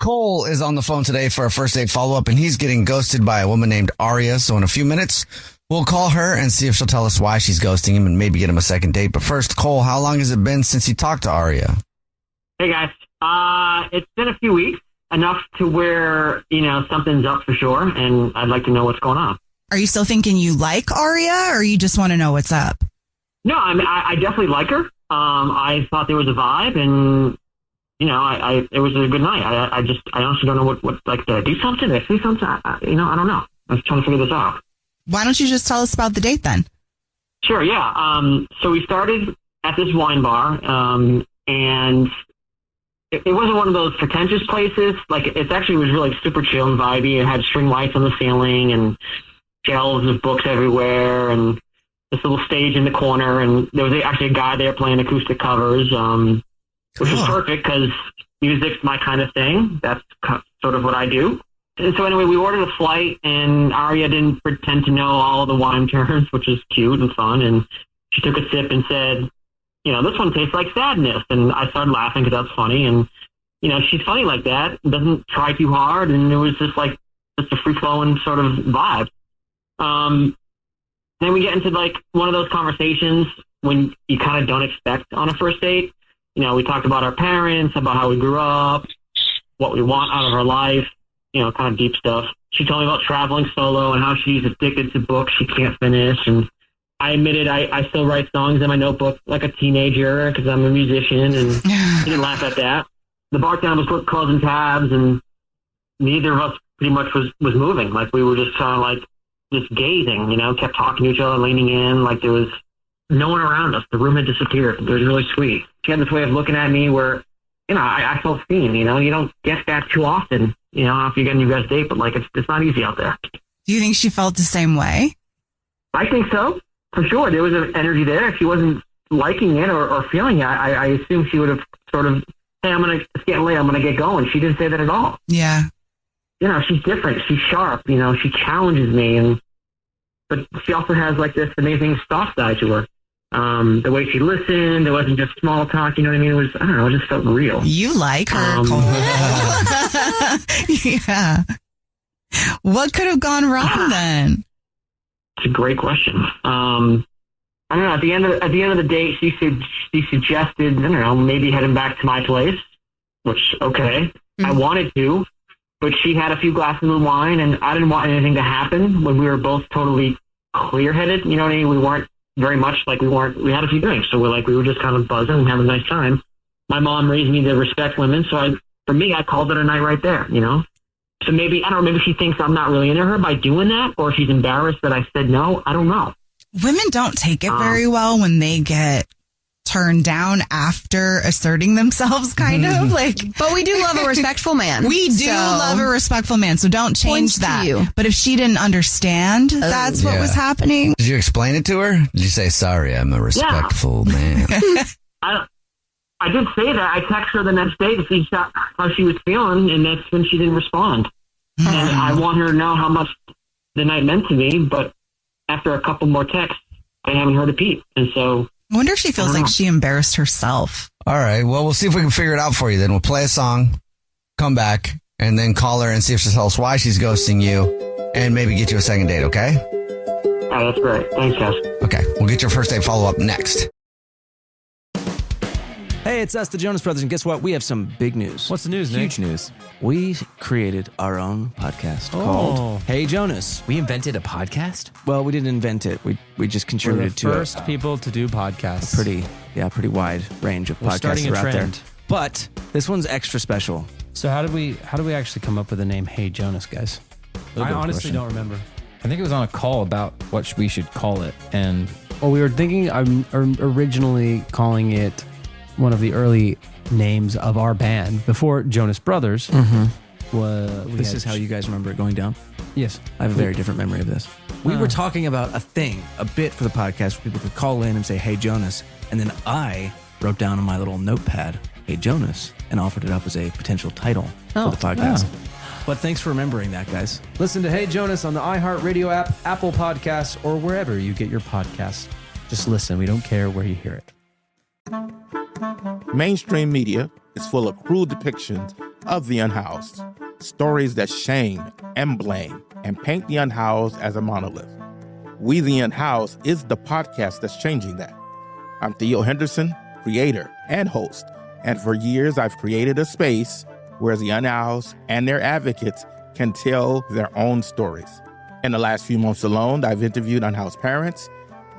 Cole is on the phone today for a first date follow-up, and he's getting ghosted by a woman named Aria. So in a few minutes, we'll call her and see if she'll tell us why she's ghosting him and maybe get him a second date. But first, Cole, how long has it been since you talked to Aria? Hey, guys. It's been a few weeks, enough to where, something's up for sure, and I'd like to know what's going on. Are you still thinking you like Aria, or you just want to know what's up? No, I definitely like her. I thought there was a vibe, and it was a good night. I honestly don't know what like, did I do something? Did I say something? I don't know. I was trying to figure this out. Why don't you just tell us about the date then? Sure, yeah. So we started at this wine bar, and it wasn't one of those pretentious places. Like, it actually was really super chill and vibey. It had string lights on the ceiling and shelves of books everywhere and this little stage in the corner. And there was actually a guy there playing acoustic covers, which was perfect because music's my kind of thing. That's sort of what I do. And so anyway, we ordered a flight, and Aria didn't pretend to know all the wine terms, which is cute and fun. And she took a sip and said, this one tastes like sadness. And I started laughing because that's funny. And, she's funny like that. Doesn't try too hard. And it was just a free-flowing sort of vibe. Then we get into one of those conversations when you kind of don't expect on a first date. We talked about our parents, about how we grew up, what we want out of our life, kind of deep stuff. She told me about traveling solo and how she's addicted to books she can't finish. And I admitted I still write songs in my notebook like a teenager because I'm a musician, and she didn't laugh at that. The bartender was closing tabs, and neither of us pretty much was moving. Like, we were just kind of just gazing, kept talking to each other, leaning in, like there was no one around us. The room had disappeared. It was really sweet. She had this way of looking at me where, I felt seen, you don't get that too often, I don't know if you get a new guys date, but it's not easy out there. Do you think she felt the same way? I think so, for sure. There was an energy there. If she wasn't liking it or feeling it, I assume she would have sort of, hey, it's getting late, I'm going to get going. She didn't say that at all. Yeah. She's different. She's sharp. She challenges me, but she also has this amazing soft side to her. The way she listened, it wasn't just small talk. You know what I mean? It was, I don't know, it just felt real. You like her, Cole. Yeah. What could have gone wrong then? It's a great question. I don't know. At the end of the date, she suggested, I don't know, maybe heading back to my place, which, okay. Mm-hmm. I wanted to. But she had a few glasses of wine, and I didn't want anything to happen when we were both totally clear-headed. You know what I mean? We weren't very much we had a few drinks. So we were just kind of buzzing and having a nice time. My mom raised me to respect women. So for me, I called it a night right there, So maybe, I don't know, maybe she thinks I'm not really into her by doing that, or she's embarrassed that I said no. I don't know. Women don't take it very well when they get turned down after asserting themselves, kind of but we do love a respectful man. We do love a respectful man, so don't change that. But if she didn't understand that's what was happening. Did you explain it to her? Did you say, sorry, I'm a respectful man? I did say that. I texted her the next day to see how she was feeling, and that's when she didn't respond. And I want her to know how much the night meant to me, but after a couple more texts, I haven't heard a peep. And so I wonder if she feels like she embarrassed herself. All right. Well, we'll see if we can figure it out for you then. We'll play a song, come back, and then call her and see if she'll tell us why she's ghosting you and maybe get you a second date, okay? Oh, that's great. Thanks, guys. Okay. We'll get your first date follow-up next. Hey, it's us, the Jonas Brothers, and guess what? We have some big news. What's the news, Nick? Huge news. We created our own podcast called Hey Jonas. We invented a podcast? Well, we didn't invent it. We just contributed to it. We're the first people to do podcasts. Pretty wide range of podcasts starting a out there. trend. But this one's extra special. So how did we actually come up with the name Hey Jonas, guys? I honestly don't remember. I think it was on a call about what we should call it, and we were thinking originally calling it one of the early names of our band before Jonas Brothers. This is how you guys remember it going down? Yes. I have a very different memory of this. We were talking about a bit for the podcast where people could call in and say, Hey Jonas, and then I wrote down on my little notepad, Hey Jonas, and offered it up as a potential title for the podcast. But thanks for remembering that, guys. Listen to Hey Jonas on the iHeartRadio app, Apple Podcasts, or wherever you get your podcasts. Just listen. We don't care where you hear it. Mainstream media is full of cruel depictions of the unhoused. Stories that shame and blame and paint the unhoused as a monolith. We the Unhoused is the podcast that's changing that. I'm Theo Henderson, creator and host, and for years I've created a space where the unhoused and their advocates can tell their own stories. In the last few months alone, I've interviewed unhoused parents,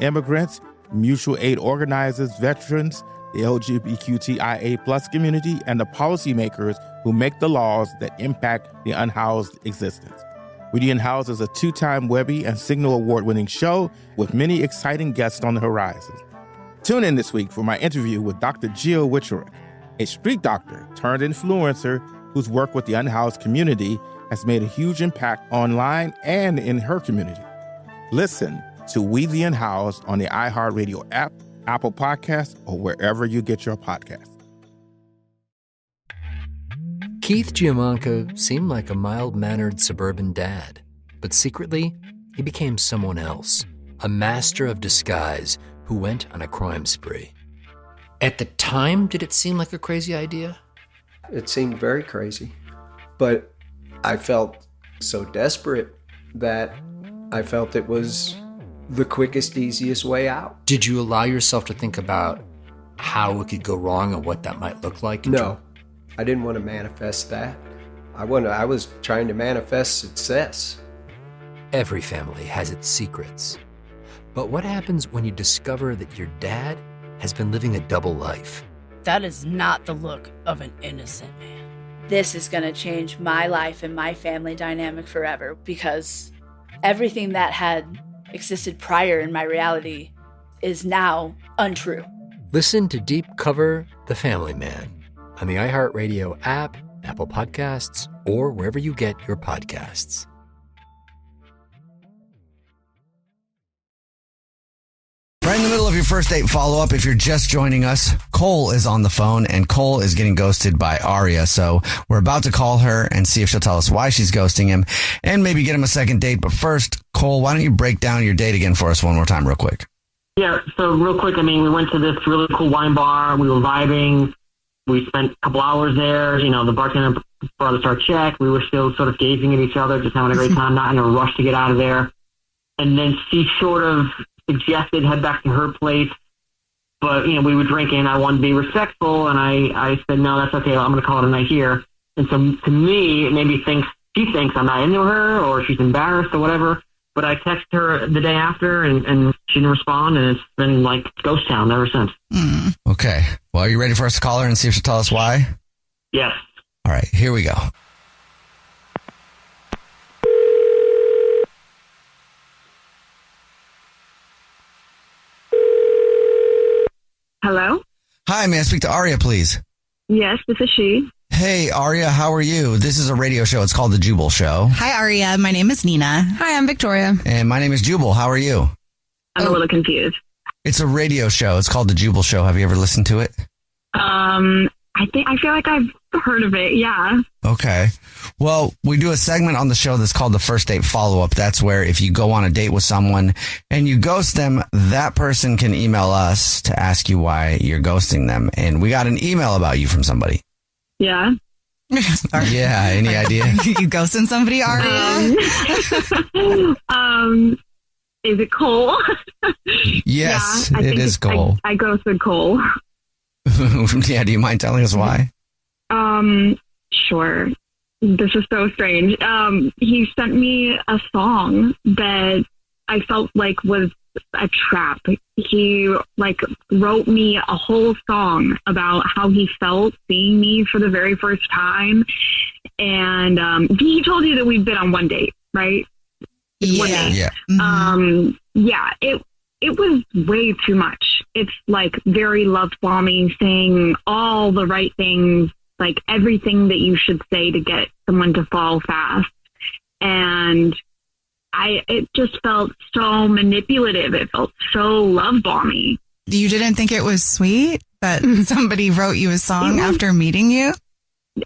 immigrants, mutual aid organizers, veterans, the LGBTQIA+ community, and the policymakers who make the laws that impact the unhoused existence. We the Unhoused is a 2-time Webby and Signal Award-winning show with many exciting guests on the horizon. Tune in this week for my interview with Dr. Jill Wicherick, a street doctor turned influencer whose work with the unhoused community has made a huge impact online and in her community. Listen to We the Unhoused on the iHeartRadio app, Apple Podcasts, or wherever you get your podcasts. Keith Giamanco seemed like a mild-mannered suburban dad, but secretly, he became someone else, a master of disguise who went on a crime spree. At the time, did it seem like a crazy idea? It seemed very crazy, but I felt so desperate that I felt it was the quickest, easiest way out. Did you allow yourself to think about how it could go wrong and what that might look like? No, I didn't want to manifest that. I was trying to manifest success. Every family has its secrets. But what happens when you discover that your dad has been living a double life? That is not the look of an innocent man. This is going to change my life and my family dynamic forever, because everything that had existed prior in my reality is now untrue. Listen to Deep Cover The Family Man on the iHeartRadio app, Apple Podcasts, or wherever you get your podcasts. Right in the middle of your first date follow-up, if you're just joining us, Cole is on the phone, and Cole is getting ghosted by Aria. So we're about to call her and see if she'll tell us why she's ghosting him and maybe get him a second date. But first, Cole, why don't you break down your date again for us one more time real quick? Yeah, so real quick, we went to this really cool wine bar. We were vibing. We spent a couple hours there. The bartender brought us our check. We were still sort of gazing at each other, just having a great time, not in a rush to get out of there. And then she sort of suggested head back to her place, but we were drinking. I wanted to be respectful, and I said, no, that's okay, I'm going to call it a night here. And so to me, it maybe she thinks I'm not into her, or she's embarrassed or whatever. But I texted her the day after, and she didn't respond, and it's been like ghost town ever since. Okay, well, are you ready for us to call her and see if she'll tell us why? Yes. All right, here we go. Hello? Hi, may I speak to Aria, please? Yes, this is she. Hey, Aria, how are you? This is a radio show. It's called The Jubal Show. Hi, Aria. My name is Nina. Hi, I'm Victoria. And my name is Jubal. How are you? I'm a little confused. It's a radio show. It's called The Jubal Show. Have you ever listened to it? I feel like I've heard of it, yeah. Okay. Well, we do a segment on the show that's called the First Date Follow-Up. That's where if you go on a date with someone and you ghost them, that person can email us to ask you why you're ghosting them. And we got an email about you from somebody. Yeah. Yeah, any idea? You ghosting somebody, Aria? Is it Cole? Yes, yeah, it is Cole. I ghosted Cole. Yeah, do you mind telling us why? Sure. This is so strange. He sent me a song that I felt like was a trap. He wrote me a whole song about how he felt seeing me for the very first time. And he told you that we'd been on one date, right? Yeah. One date. Yeah. Mm-hmm. Yeah, it was way too much. It's very love bombing, saying all the right things, everything that you should say to get someone to fall fast. And it just felt so manipulative. It felt so love bombing. You didn't think it was sweet that somebody wrote you a song after meeting you?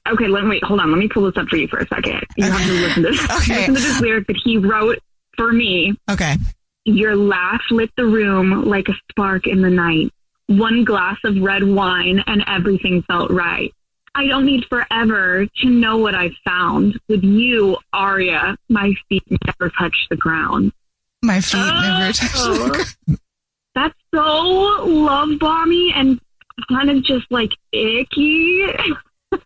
Okay, hold on. Let me pull this up for you for a second. You have to listen to this. Okay. Listen to this lyric that he wrote for me. Okay. Your laugh lit the room like a spark in the night. One glass of red wine and everything felt right. I don't need forever to know what I found. With you, Aria, my feet never touch the ground. My feet never touch the ground. That's so love bomby and kind of just like icky.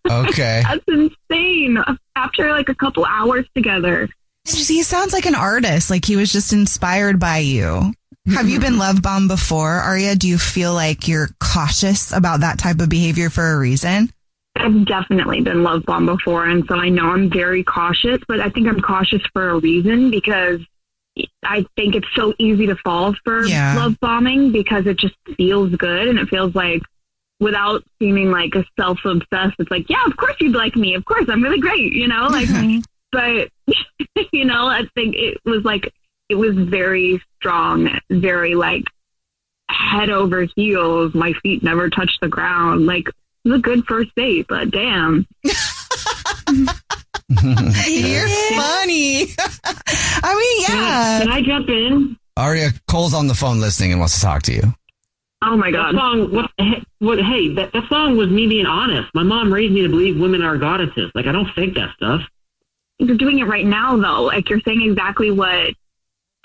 Okay. That's insane. After like a couple hours together. He sounds like an artist. Like he was just inspired by you. Have you been love bombed before, Aria? Do you feel like you're cautious about that type of behavior for a reason? I've definitely been love bombed before, and so I know I'm very cautious, but I think I'm cautious for a reason because I think it's so easy to fall for love bombing because it just feels good and it feels like without seeming like a self-obsessed, it's like, yeah, of course you'd like me. Of course, I'm really great, you know, like, but, you know, I think it was very strong, very like head over heels. My feet never touched the ground. Like, it was a good first date, but damn. You're funny. I mean, yeah. Can I jump in? Aria, Cole's on the phone listening and wants to talk to you. Oh my God. That song was me being honest. My mom raised me to believe women are goddesses. Like, I don't fake that stuff. You're doing it right now, though. Like, you're saying exactly what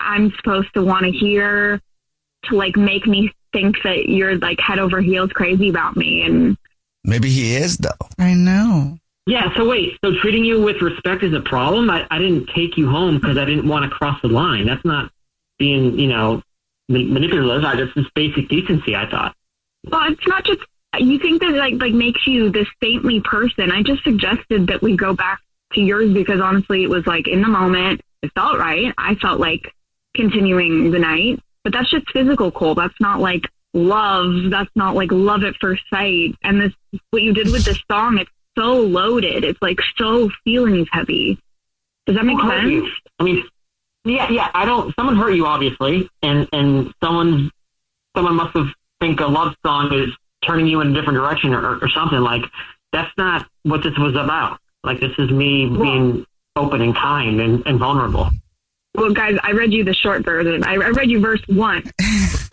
I'm supposed to want to hear to, like, make me think that you're, like, head over heels crazy about me. And maybe he is, though. I know. Yeah, so wait. So treating you with respect is a problem? I didn't take you home because I didn't want to cross the line. That's not being, you know, manipulative. It's basic decency, I thought. Well, it's not just, you think that like makes you this saintly person. I just suggested that we go back to yours because honestly it was like in the moment, it felt right. I felt like continuing the night, but that's just physical, Cole. That's not like love. That's not like love at first sight. And this, what you did with this song, it's so loaded. It's like so feelings heavy. Does that make sense? I mean, yeah. Someone hurt you obviously, and someone must have think a love song is turning you in a different direction or something. Like, that's not what this was about. Like, this is me being open and kind and vulnerable. Well, guys, I read you the short version. I read you verse 1.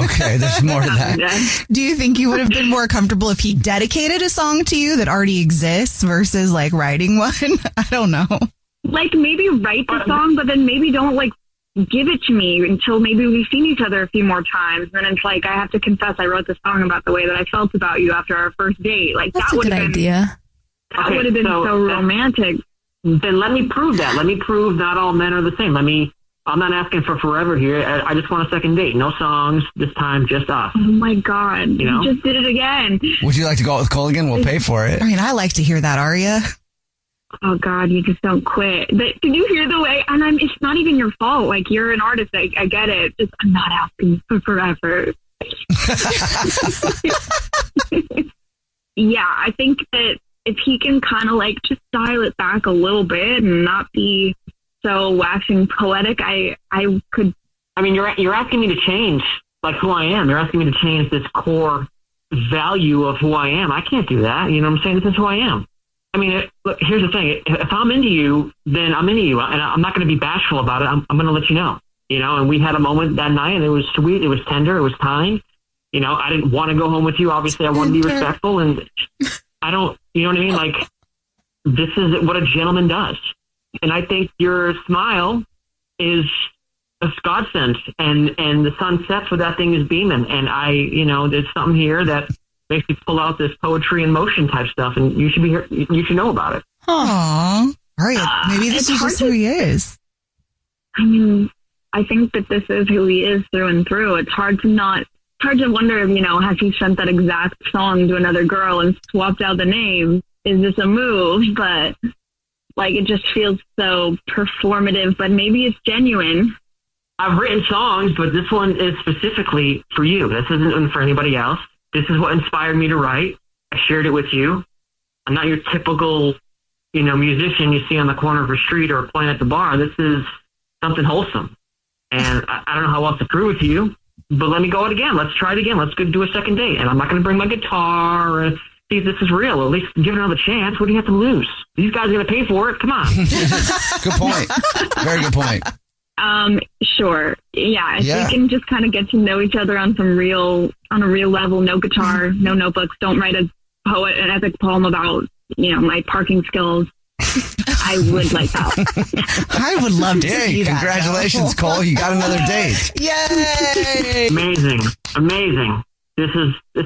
Okay, there's more to that. Do you think you would have been more comfortable if he dedicated a song to you that already exists versus like writing one? I don't know. Like, maybe write the song, but then maybe don't like give it to me until maybe we've seen each other a few more times. And it's like, I have to confess, I wrote the song about the way that I felt about you after our first date. Like, that's that would a good have been idea. That would have been so romantic. Then let me prove that. Let me prove not all men are the same. I'm not asking for forever here. I just want a second date. No songs this time, just us. Oh my God. You know? just did it again. Would you like to go out with Cole again? We'll pay for it. I mean, I like to hear that, Aria. Oh God, you just don't quit. But did you hear the way? And it's not even your fault. Like, you're an artist. I get it. Just, I'm not asking for forever. Yeah, I think that if he can kind of like just dial it back a little bit and not be so waxing poetic, I could. I mean, you're asking me to change like who I am. You're asking me to change this core value of who I am. I can't do that. You know what I'm saying? This is who I am. I mean, look, here's the thing. If I'm into you, then I'm into you. And I'm not going to be bashful about it. I'm going to let you know. You know, and we had a moment that night, and it was sweet. It was tender. It was kind. You know, I didn't want to go home with you. Obviously, I wanted to be respectful. And I don't, you know what I mean? Like, this is what a gentleman does. And I think your smile is a godsend. And the sun sets where that thing is beaming. And there's something here that makes me pull out this poetry and motion type stuff, and you should know about it. Aww. Aria, maybe this is just who he is. I mean, I think that this is who he is through and through. It's hard to wonder if, has he sent that exact song to another girl and swapped out the name? Is this a move? But like, it just feels so performative, but maybe it's genuine. I've written songs, but this one is specifically for you. This isn't for anybody else. This is what inspired me to write. I shared it with you. I'm not your typical, musician you see on the corner of a street or playing at the bar. This is something wholesome. And I don't know how else to prove it to you, but let me go out again. Let's try it again. Let's go do a second date. And I'm not going to bring my guitar and see if this is real. At least give it another chance. What do you have to lose? These guys are going to pay for it. Come on. Good point. Very good point. Sure. Yeah. If we can just kind of get to know each other on a real level, no guitar, no notebooks, don't write an epic poem about my parking skills. I would like that. I would love to see that. Congratulations, Cole. You got another date. Yay! Amazing. This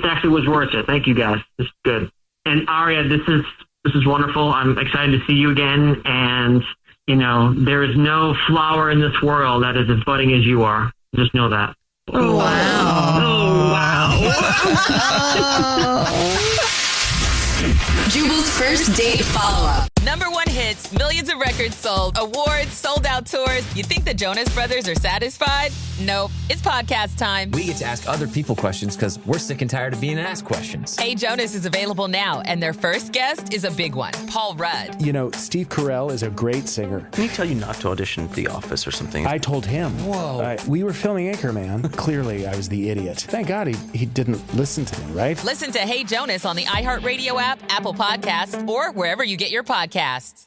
actually was worth it. Thank you, guys. This is good. And Aria, this is wonderful. I'm excited to see you again. And, there is no flower in this world that is as budding as you are. Just know that. Oh, wow. Jubal's first date follow-up. #1 hits, millions of records sold, awards, sold-out tours. You think the Jonas Brothers are satisfied? Nope. It's podcast time. We get to ask other people questions because we're sick and tired of being asked questions. Hey Jonas is available now, and their first guest is a big one, Paul Rudd. Steve Carell is a great singer. Didn't he tell you not to audition for The Office or something? I told him. Whoa. We were filming Anchorman. Clearly, I was the idiot. Thank God he didn't listen to me, right? Listen to Hey Jonas on the iHeartRadio app, Apple Podcasts, or wherever you get your podcasts.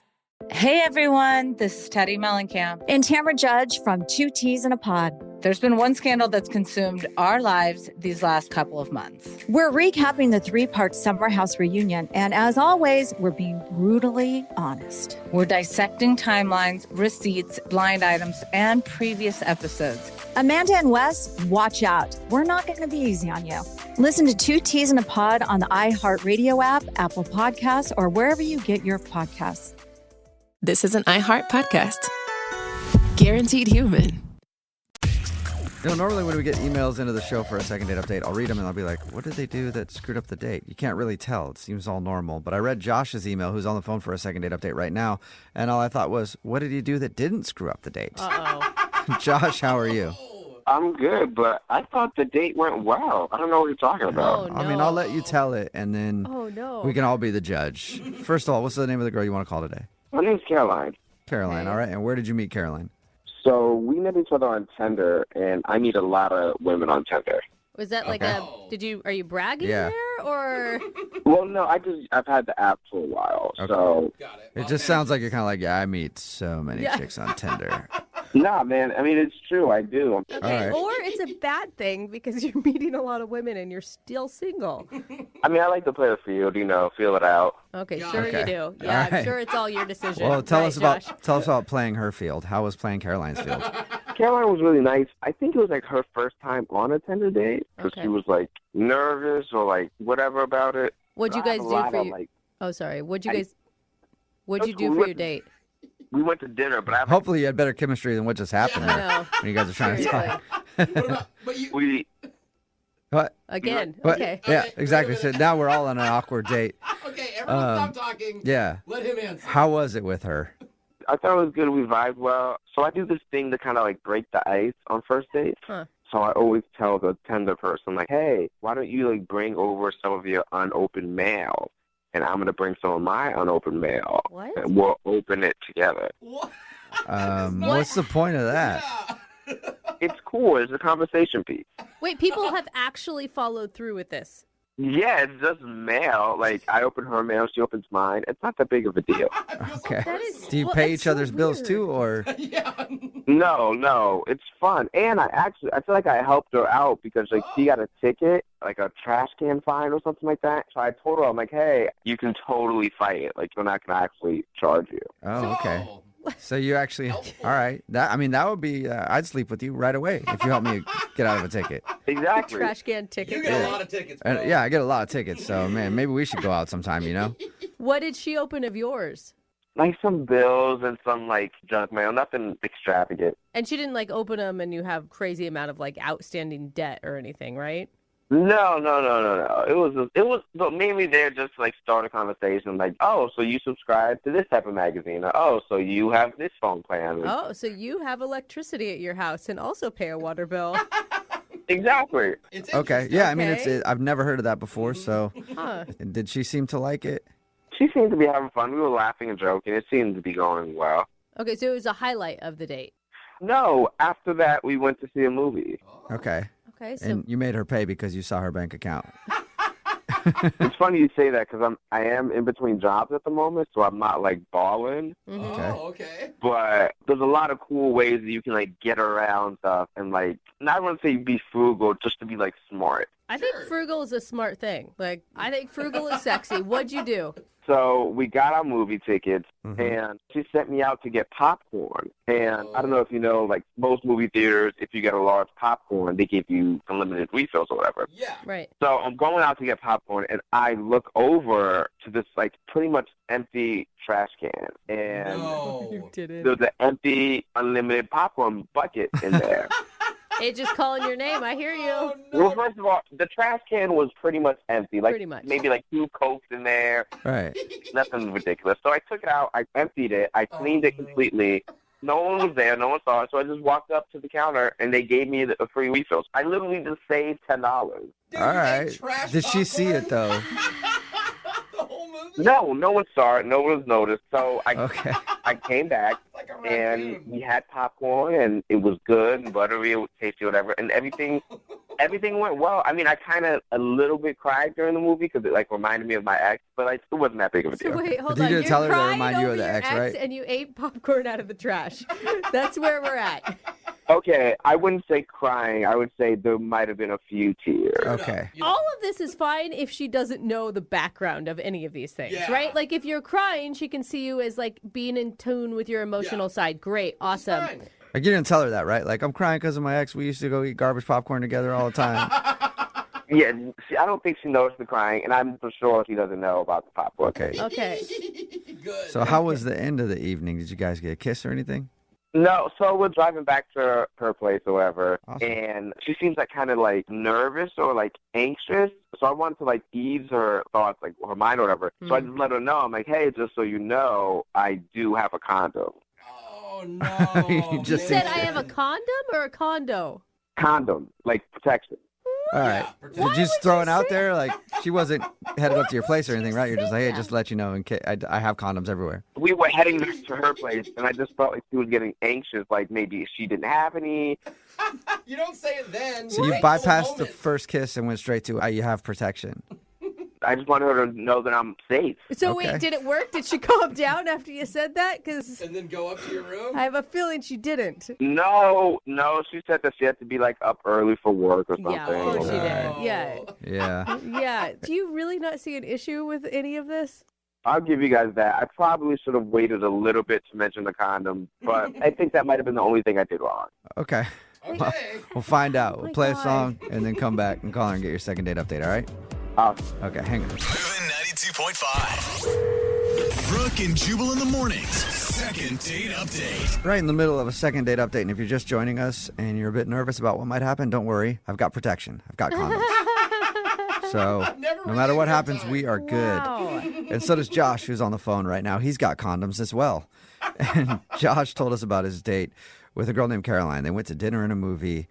Hey everyone, this is Teddy Mellencamp and Tamara Judge from Two Teas in a Pod. There's been one scandal that's consumed our lives these last couple of months. We're recapping the 3-part Summer House reunion, and as always, we're being brutally honest. We're dissecting timelines, receipts, blind items, and previous episodes. Amanda and Wes, watch out. We're not going to be easy on you. Listen to Two Teas in a Pod on the iHeartRadio app, Apple Podcasts, or wherever you get your podcasts. This is an iHeart podcast. Guaranteed human. Normally when we get emails into the show for a second date update, I'll read them and I'll be like, what did they do that screwed up the date? You can't really tell. It seems all normal. But I read Josh's email, who's on the phone for a second date update right now, and all I thought was, what did he do that didn't screw up the date? Uh-oh. Josh, how are you? I'm good, but I thought the date went well. I don't know what you're talking about. Oh, no. I mean, I'll let you tell it, and then we can all be the judge. First of all, what's the name of the girl you want to call today? My name's Caroline. Caroline, all right. And where did you meet Caroline? So we met each other on Tinder, and I meet a lot of women on Tinder. Was that like are you bragging there or? Well, no, I've had the app for a while, so. Got it. It just sounds like you're kind of like, I meet so many chicks on Tinder. Nah, man. I mean, it's true. I do. Okay. Right. Or it's a bad thing because you're meeting a lot of women and you're still single. I mean, I like to play the field, feel it out. Okay, sure you do. Yeah, right. I'm sure it's all your decision. Well, tell us Josh? about playing her field. How was playing Caroline's field? Caroline was really nice. I think it was like her first time on a Tinder date because she was like nervous or like whatever about it. What'd you guys do for your? Oh, sorry. What'd you do for your date? We went to dinner, but hopefully you had better chemistry than what just happened there when you guys are trying to talk. What? Again. What? Okay. Yeah, exactly. So now we're all on an awkward date. Okay, everyone stop talking. Yeah. Let him answer. How was it with her? I thought it was good. We vibed well. So I do this thing to kind of like break the ice on first dates. Huh. So I always tell the Tinder person, like, hey, why don't you like bring over some of your unopened mail? And I'm going to bring some of my unopened mail. What? And we'll open it together. What? What's the point of that? Yeah. It's cool. It's a conversation piece. Wait, people have actually followed through with this. Yeah, it's just mail. Like, I open her mail, she opens mine. It's not that big of a deal. Okay. Do you pay each other's bills too, or? Yeah. No. It's fun. And I feel like I helped her out because, like, she got a ticket, like a trash can fine or something like that. So I told her, I'm like, hey, you can totally fight it. Like, we're not going to actually charge you. Oh, okay. So you actually, all right. That would be, I'd sleep with you right away if you help me get out of a ticket. Exactly. Trash can ticket. You get a lot of tickets, bro. Yeah, I get a lot of tickets. So, man, maybe we should go out sometime, What did she open of yours? Like some bills and some, like, junk mail. Nothing extravagant. And she didn't, like, open them and you have crazy amount of, like, outstanding debt or anything, right? No. It was but mainly there just to, like, start a conversation like, oh, so you subscribe to this type of magazine, or oh, so you have this phone plan. Oh, so you have electricity at your house and also pay a water bill. Exactly. Okay. Yeah, I mean, I've never heard of that before. So, Huh. Did she seem to like it? She seemed to be having fun. We were laughing and joking. It seemed to be going well. Okay, so it was a highlight of the date. No, after that we went to see a movie. Okay. Okay, so And you made her pay because you saw her bank account. It's funny you say that because I am in between jobs at the moment, so I'm not like balling. Okay. Oh, okay. But there's a lot of cool ways that you can like get around stuff and like not want to say be frugal, just to be like smart. I think frugal is a smart thing. Like, I think frugal is sexy. What'd you do? So we got our movie tickets, and she sent me out to get popcorn. And I don't know if you know, like most movie theaters, if you get a large popcorn, they give you unlimited refills or whatever. Yeah. Right. So I'm going out to get popcorn, and I look over to this like pretty much empty trash can, and You didn't. there's an empty unlimited popcorn bucket in there. It just calling your name. I hear you. Well, first of all, the trash can was pretty much empty. Like Pretty much. maybe like 2 Cokes in there. Right. Nothing ridiculous. So I took it out. I emptied it. I cleaned it completely. No one was there. No one saw it. So I just walked up to the counter, and they gave me a free refill. I literally just saved $10. All right. Did she see it, though? No, no one saw it. No one noticed. So I came back, and we had popcorn, and it was good and buttery, it was tasty, whatever, and everything went well. I mean, I kind of a little bit cried during the movie because it like reminded me of my ex, but like it wasn't that big of a deal. So wait, hold But on. you didn't tell her to cried remind you of over the your ex, right? And you ate popcorn out of the trash. That's where we're at. Okay, I wouldn't say crying. I would say there might have been a few tears. Okay. All of this is fine if she doesn't know the background of any of these things, right? Like if you're crying, she can see you as like being in tune with your emotional side. Great, awesome. Like, you didn't tell her that, right? Like, I'm crying because of my ex. We used to go eat garbage popcorn together all the time. Yeah, I don't think she noticed the crying, and I'm for sure she doesn't know about the popcorn. Okay. So how was the end of the evening? Did you guys get a kiss or anything? No, so we're driving back to her place or whatever, and she seems like kind of like nervous or like anxious. So I wanted to like ease her thoughts, like her mind or whatever. So I just let her know. I'm like, hey, just so you know, I do have a condo. Oh, no. You said I have a condom or a condo? Condom, like protection. All right. Did you just throw it out there? Like, she wasn't headed up to your place or anything, right? You're just like, hey, just to let you know, in case I have condoms everywhere. We were heading to her place, and I just felt like she was getting anxious, like maybe she didn't have any. You don't say it then. So you bypassed the first kiss and went straight to, you have protection. I just wanted her to know that I'm safe. So wait, did it work? Did she calm down after you said that? And then go up to your room? I have a feeling she didn't. No, she said that she had to be like up early for work or something. Yeah, of course she did. Yeah. Yeah. Yeah. Do you really not see an issue with any of this? I'll give you guys that. I probably should have waited a little bit to mention the condom, but I think that might have been the only thing I did wrong. Okay. Well, we'll find out. We'll play a song and then come back and call her and get your second date update, all right? Okay, hang on. Moving 92.5. Brooke and Jubal in the mornings. Second date update. Right in the middle of a second date update, and if you're just joining us and you're a bit nervous about what might happen, don't worry. I've got protection. I've got condoms. So no matter what happens, we are good. Wow. And so does Josh, who's on the phone right now. He's got condoms as well. And Josh told us about his date with a girl named Caroline. They went to dinner and a movie.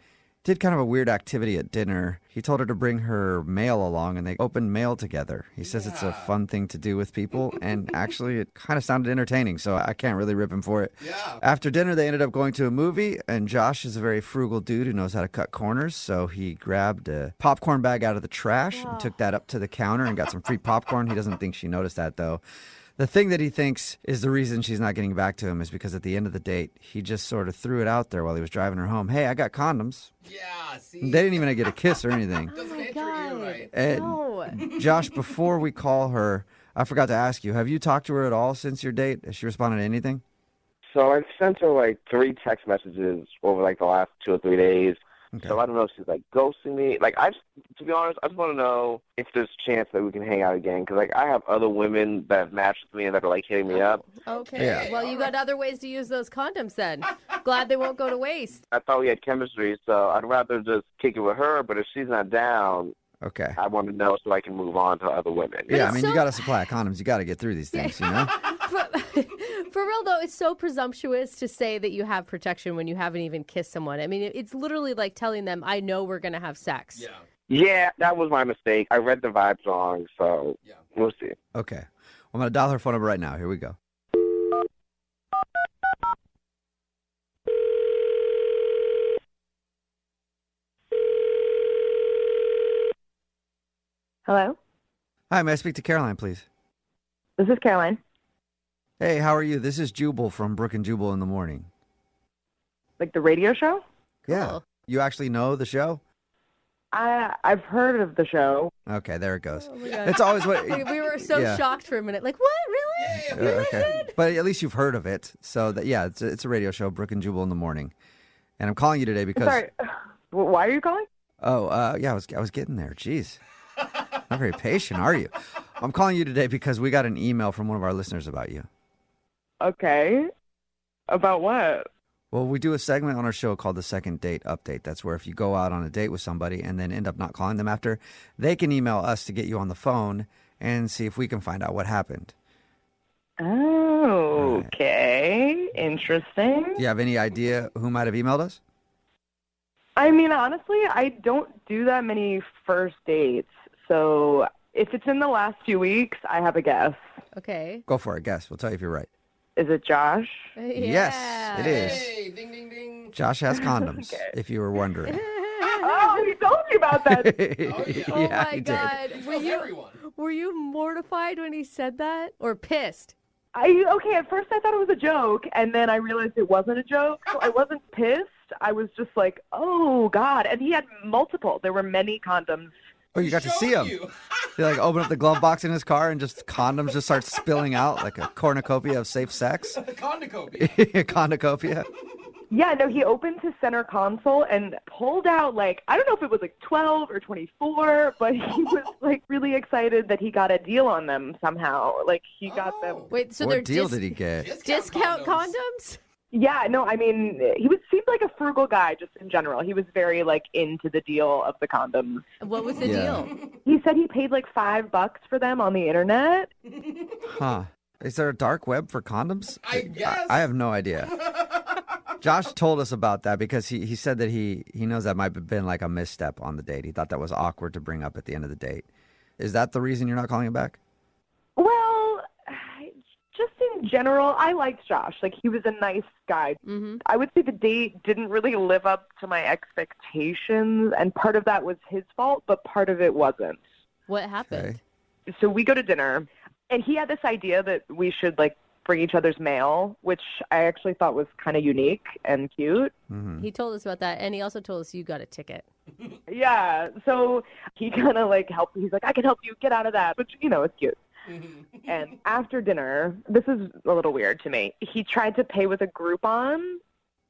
Did kind of a weird activity at dinner. He told her to bring her mail along, and they opened mail together. He says it's a fun thing to do with people, and actually it kind of sounded entertaining, so I can't really rip him for it. Yeah. After dinner, they ended up going to a movie, and Josh is a very frugal dude who knows how to cut corners, so he grabbed a popcorn bag out of the trash and took that up to the counter and got some free popcorn. He doesn't think she noticed that, though. The thing that he thinks is the reason she's not getting back to him is because at the end of the date, he just sort of threw it out there while he was driving her home. Hey, I got condoms. Yeah, see? They didn't even get a kiss or anything. Oh my God. And No. Josh, before we call her, I forgot to ask you, have you talked to her at all since your date? Has she responded to anything? So I sent her like 3 text messages over like the last 2 or 3 days. Okay. So I don't know if she's like ghosting me. Like to be honest, I just want to know if there's a chance that we can hang out again. Because like I have other women that have matched with me and that are like hitting me up. Okay. Yeah. Well, you got other ways to use those condoms then. Glad they won't go to waste. I thought we had chemistry, so I'd rather just kick it with her. But if she's not down, okay, I want to know so I can move on to other women. Yeah, I mean, you got to supply condoms. You got to get through these things, you know? For real, though, it's so presumptuous to say that you have protection when you haven't even kissed someone. I mean, it's literally like telling them, I know we're going to have sex. Yeah, that was my mistake. I read the vibe song, so we'll see. Okay. I'm going to dial her phone number right now. Here we go. Hello? Hi, may I speak to Caroline, please? This is Caroline. Hey, how are you? This is Jubal from Brooke and Jubal in the morning. Like the radio show? Yeah. You actually know the show? I've heard of the show. Okay, there it goes. Oh my God. It's always what We were so yeah. shocked for a minute. Like, what? Really? You Okay. But at least you've heard of it. So that it's a radio show, Brooke and Jubal in the morning. And I'm calling you today because Sorry, why are you calling? I was getting there. Jeez. Not very patient, are you? I'm calling you today because we got an email from one of our listeners about you. Okay. About what? Well, we do a segment on our show called the Second Date Update. That's where if you go out on a date with somebody and then end up not calling them after, they can email us to get you on the phone and see if we can find out what happened. Oh, okay. Interesting. Do you have any idea who might have emailed us? I mean, honestly, I don't do that many first dates. So if it's in the last few weeks, I have a guess. Okay. Go for it. Guess. We'll tell you if you're right. Is it Josh? Yes, it is. Hey, ding, ding, ding. Josh has condoms, Okay. if you were wondering. Oh, he told me about that. Oh Yeah, my he did. God. Were you mortified when he said that? Or pissed? Okay, at first I thought it was a joke, and then I realized it wasn't a joke. So I wasn't pissed. I was just like, oh, God. And he had multiple. There were many condoms. Oh, you got to see him. He like open up the glove box in his car and just condoms just start spilling out like a cornucopia of safe sex. Cornucopia. Yeah, no, he opened his center console and pulled out, like, I don't know if it was like 12 or 24, but he was like really excited that he got a deal on them somehow. Like, he got them. Wait, so What they're deal did he get? discount condoms? Yeah, no, I mean, seemed like a frugal guy just in general. He was very, like, into the deal of the condoms. What was the Yeah. deal? He said he paid like $5 for them on the internet. Huh. Is there a dark web for condoms? I guess. I have no idea. Josh told us about that because he said that he knows that might have been like a misstep on the date. He thought that was awkward to bring up at the end of the date. Is that the reason you're not calling him back? Well, just in general, I liked Josh. Like, he was a nice guy. Mm-hmm. I would say the date didn't really live up to my expectations, and part of that was his fault, but part of it wasn't. What happened? So we go to dinner, and he had this idea that we should, like, bring each other's mail, which I actually thought was kind of unique and cute. Mm-hmm. He told us about that, and he also told us you got a ticket. Yeah, so he kind of, like, helped. He's like, I can help you get out of that, which, it's cute. And after dinner, this is a little weird to me. He tried to pay with a Groupon.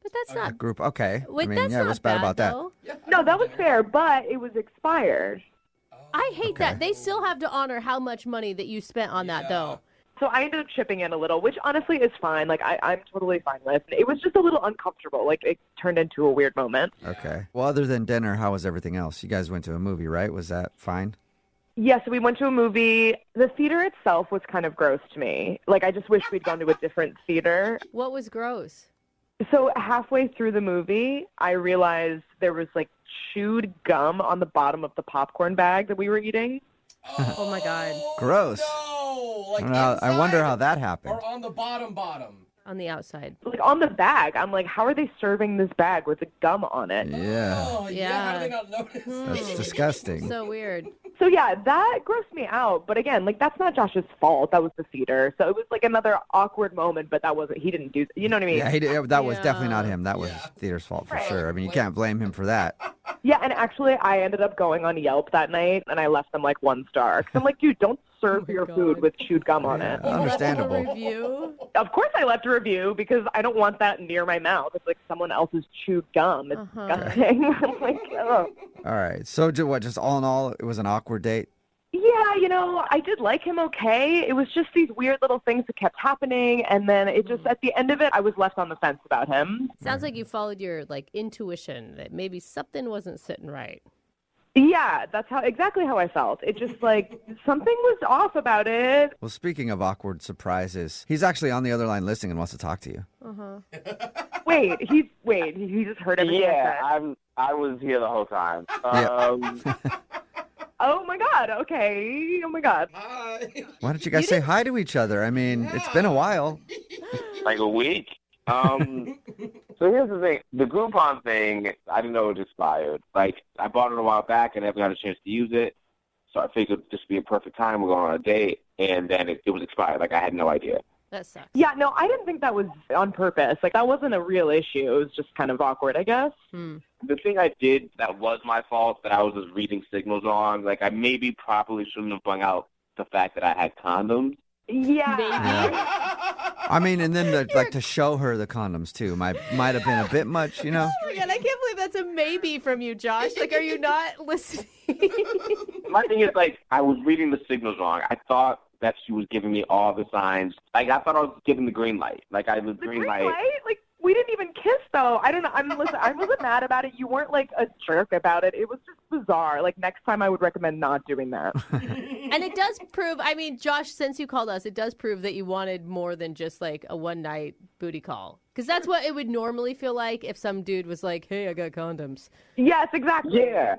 But that's not. Group. Okay. Wait, I mean, that's yeah, not what's bad about that? though. No, that was fair, but it was expired. I hate that. They still have to honor how much money that you spent on that, though. So I ended up chipping in a little, which honestly is fine. Like, I'm totally fine with. It was just a little uncomfortable. Like, it turned into a weird moment. Okay. Well, other than dinner, how was everything else? You guys went to a movie, right? Was that fine? Yeah, so we went to a movie. The theater itself was kind of gross to me. Like, I just wish we'd gone to a different theater. What was gross? So halfway through the movie, I realized there was, like, chewed gum on the bottom of the popcorn bag that we were eating. Oh, my God. Gross. Like I wonder how that happened. Or on the bottom. On the outside. Like, on the bag. I'm like, how are they serving this bag with the gum on it? Yeah. Oh, yeah. How did they not notice? That's disgusting. So weird. So, yeah, that grossed me out. But again, like, that's not Josh's fault. That was the theater. So it was, like, another awkward moment, but he didn't do, you know what I mean? Yeah, that was definitely not him. That was theater's fault for sure. I mean, you can't blame him for that. Yeah, and actually, I ended up going on Yelp that night, and I left them, like, 1 star. Because I'm like, dude, don't serve your food with chewed gum on it. Understandable. Review? Of course I left a review, because I don't want that near my mouth. It's like someone else's chewed gum. It's disgusting. I'm like, oh. All right. So, just all in all, it was an awkward date? Yeah, I did like him okay. It was just these weird little things that kept happening, and then it just, at the end of it, I was left on the fence about him. Sounds like you followed your, like, intuition that maybe something wasn't sitting right. Yeah, that's exactly how I felt. It just, like, something was off about it. Well, speaking of awkward surprises, he's actually on the other line listening and wants to talk to you. Wait, he just heard everything I said. I was here the whole time. Oh, my God. Okay. Oh, my God. Why don't you guys say hi to each other? I mean, it's been a while. Like a week. So here's the thing. The Groupon thing, I didn't know it was expired. Like, I bought it a while back and never got a chance to use it. So I figured this would be a perfect time. We're going on a date. And then it was expired. Like, I had no idea. That sucks. Yeah, no, I didn't think that was on purpose. Like, that wasn't a real issue. It was just kind of awkward, I guess. The thing I did that was my fault, that I was just reading signals wrong. Like, I maybe properly shouldn't have brought out the fact that I had condoms. Yeah. I mean, and then to show her the condoms too might have been a bit much, you know. Oh my God, I can't believe that's a maybe from you, Josh. Like, are you not listening? My thing is, like, I was reading the signals wrong. I thought that she was giving me all the signs. Like, I thought I was giving the green light. Like, I was green light. Like, we didn't even kiss, though. I don't know. Listen, I wasn't mad about it. You weren't, like, a jerk about it. It was just bizarre. Like, next time I would recommend not doing that. And it does prove, I mean, Josh, since you called us, it does prove that you wanted more than just, like, a one-night booty call. Because that's what it would normally feel like if some dude was like, hey, I got condoms. Yes, exactly. Yeah.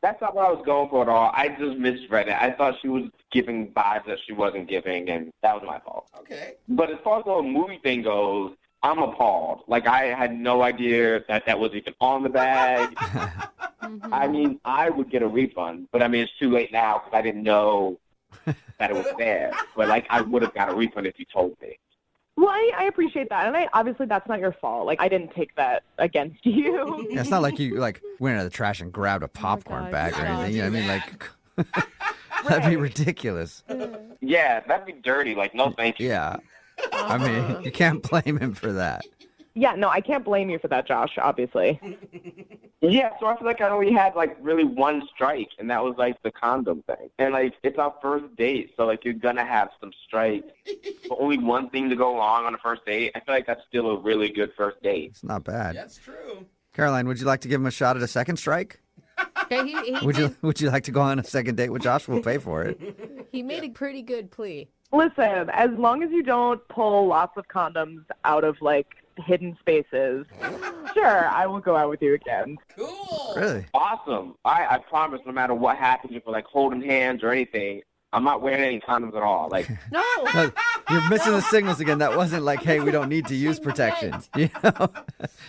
That's not what I was going for at all. I just misread it. I thought she was giving vibes that she wasn't giving, and that was my fault. Okay. But as far as the whole movie thing goes, I'm appalled. Like, I had no idea that was even on the bag. I mean, I would get a refund, but I mean, it's too late now because I didn't know that it was there. But, like, I would have got a refund if you told me. Well, I appreciate that. And obviously that's not your fault. Like, I didn't take that against you. Yeah, it's not like you went out of the trash and grabbed a popcorn bag or anything. You know what I mean? Like, that'd be ridiculous. Yeah, that'd be dirty. Like, no thank you. Yeah. I mean, you can't blame him for that. Yeah, no, I can't blame you for that, Josh, obviously. Yeah, so I feel like I only had, like, really one strike, and that was, like, the condom thing. And, like, it's our first date, so, like, you're going to have some strikes. But only one thing to go wrong on a first date, I feel like that's still a really good first date. It's not bad. That's true. Caroline, would you like to give him a shot at a second strike? Yeah, Would you like to go on a second date with Josh? We'll pay for it. He made a pretty good plea. Listen, as long as you don't pull lots of condoms out of, like, hidden spaces, sure, I will go out with you again. Cool. Really? Awesome. I promise no matter what happens, if we're, like, holding hands or anything, I'm not wearing any condoms at all. Like, No. You're missing the signals again. That wasn't like, hey, we don't need to use protection. You know?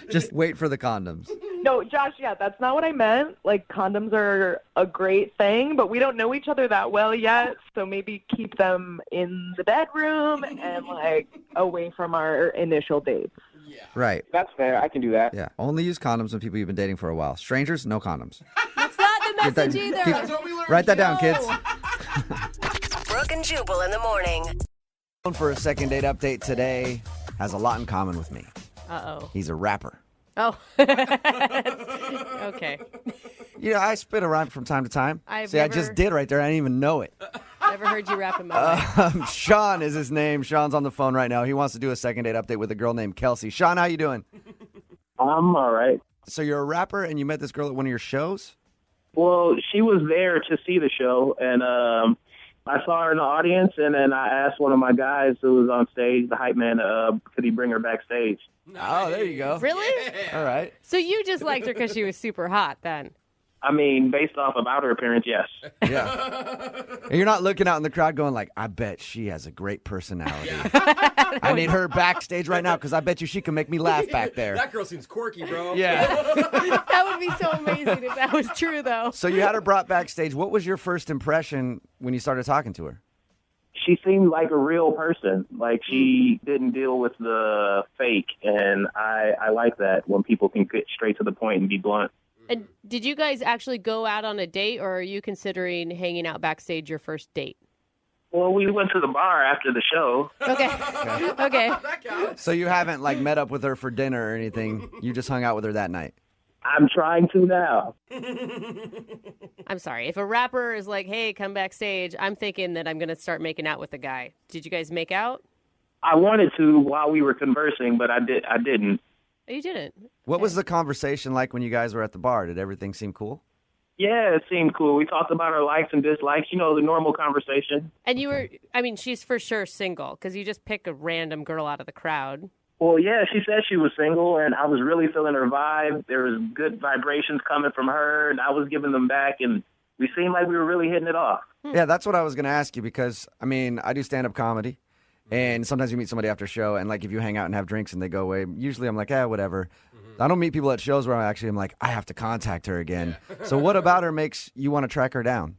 Just wait for the condoms. No, Josh, yeah, that's not what I meant. Like, condoms are a great thing, but we don't know each other that well yet, so maybe keep them in the bedroom and, like, away from our initial dates. Right. that's fair. I can do that. Yeah. Only use condoms with people you've been dating for a while. Strangers, no condoms. That's not the message either. That's what we learned, write that down, Joe. kids. Brooke and Jubal in the morning. For a second date update today, has a lot in common with me. Uh-oh. He's a rapper. Oh. Okay. You know, I spit a rhyme from time to time. I've See, I just never- did right there. I didn't even know it. Never heard you rap in my life. Sean is his name. Sean's on the phone right now. He wants to do a second date update with a girl named Kelsey. Sean, how you doing? I'm all right. So you're a rapper and you met this girl at one of your shows? Well, she was there to see the show, and I saw her in the audience, and then I asked one of my guys who was on stage, the hype man, could he bring her backstage? Oh, there you go. Really? All right. So you just liked her because she was super hot then? I mean, based off of outer appearance, yes. Yeah. And you're not looking out in the crowd going like, I bet she has a great personality. I need her backstage right now because I bet you she can make me laugh back there. That girl seems quirky, bro. Yeah. That would be so amazing if that was true, though. So you had her brought backstage. What was your first impression when you started talking to her? She seemed like a real person. Like, she didn't deal with the fake, and I like that when people can get straight to the point and be blunt. And did you guys actually go out on a date, or are you considering hanging out backstage your first date? Well, we went to the bar after the show. Okay. So you haven't like met up with her for dinner or anything. You just hung out with her that night. I'm trying to now. I'm sorry. If a rapper is like, hey, come backstage, I'm thinking that I'm going to start making out with a guy. Did you guys make out? I wanted to while we were conversing, but I didn't. Oh, you didn't? What was the conversation like when you guys were at the bar? Did everything seem cool? Yeah, it seemed cool. We talked about our likes and dislikes, you know, the normal conversation. And you were, I mean, she's for sure single because you just pick a random girl out of the crowd. Well, yeah, she said she was single, and I was really feeling her vibe. There was good vibrations coming from her, and I was giving them back, and we seemed like we were really hitting it off. Yeah, that's what I was going to ask you because, I mean, I do stand-up comedy. And sometimes you meet somebody after a show, and like if you hang out and have drinks and they go away, usually I'm like, whatever. I don't meet people at shows where I'm like, I have to contact her again. So what about her makes you want to track her down?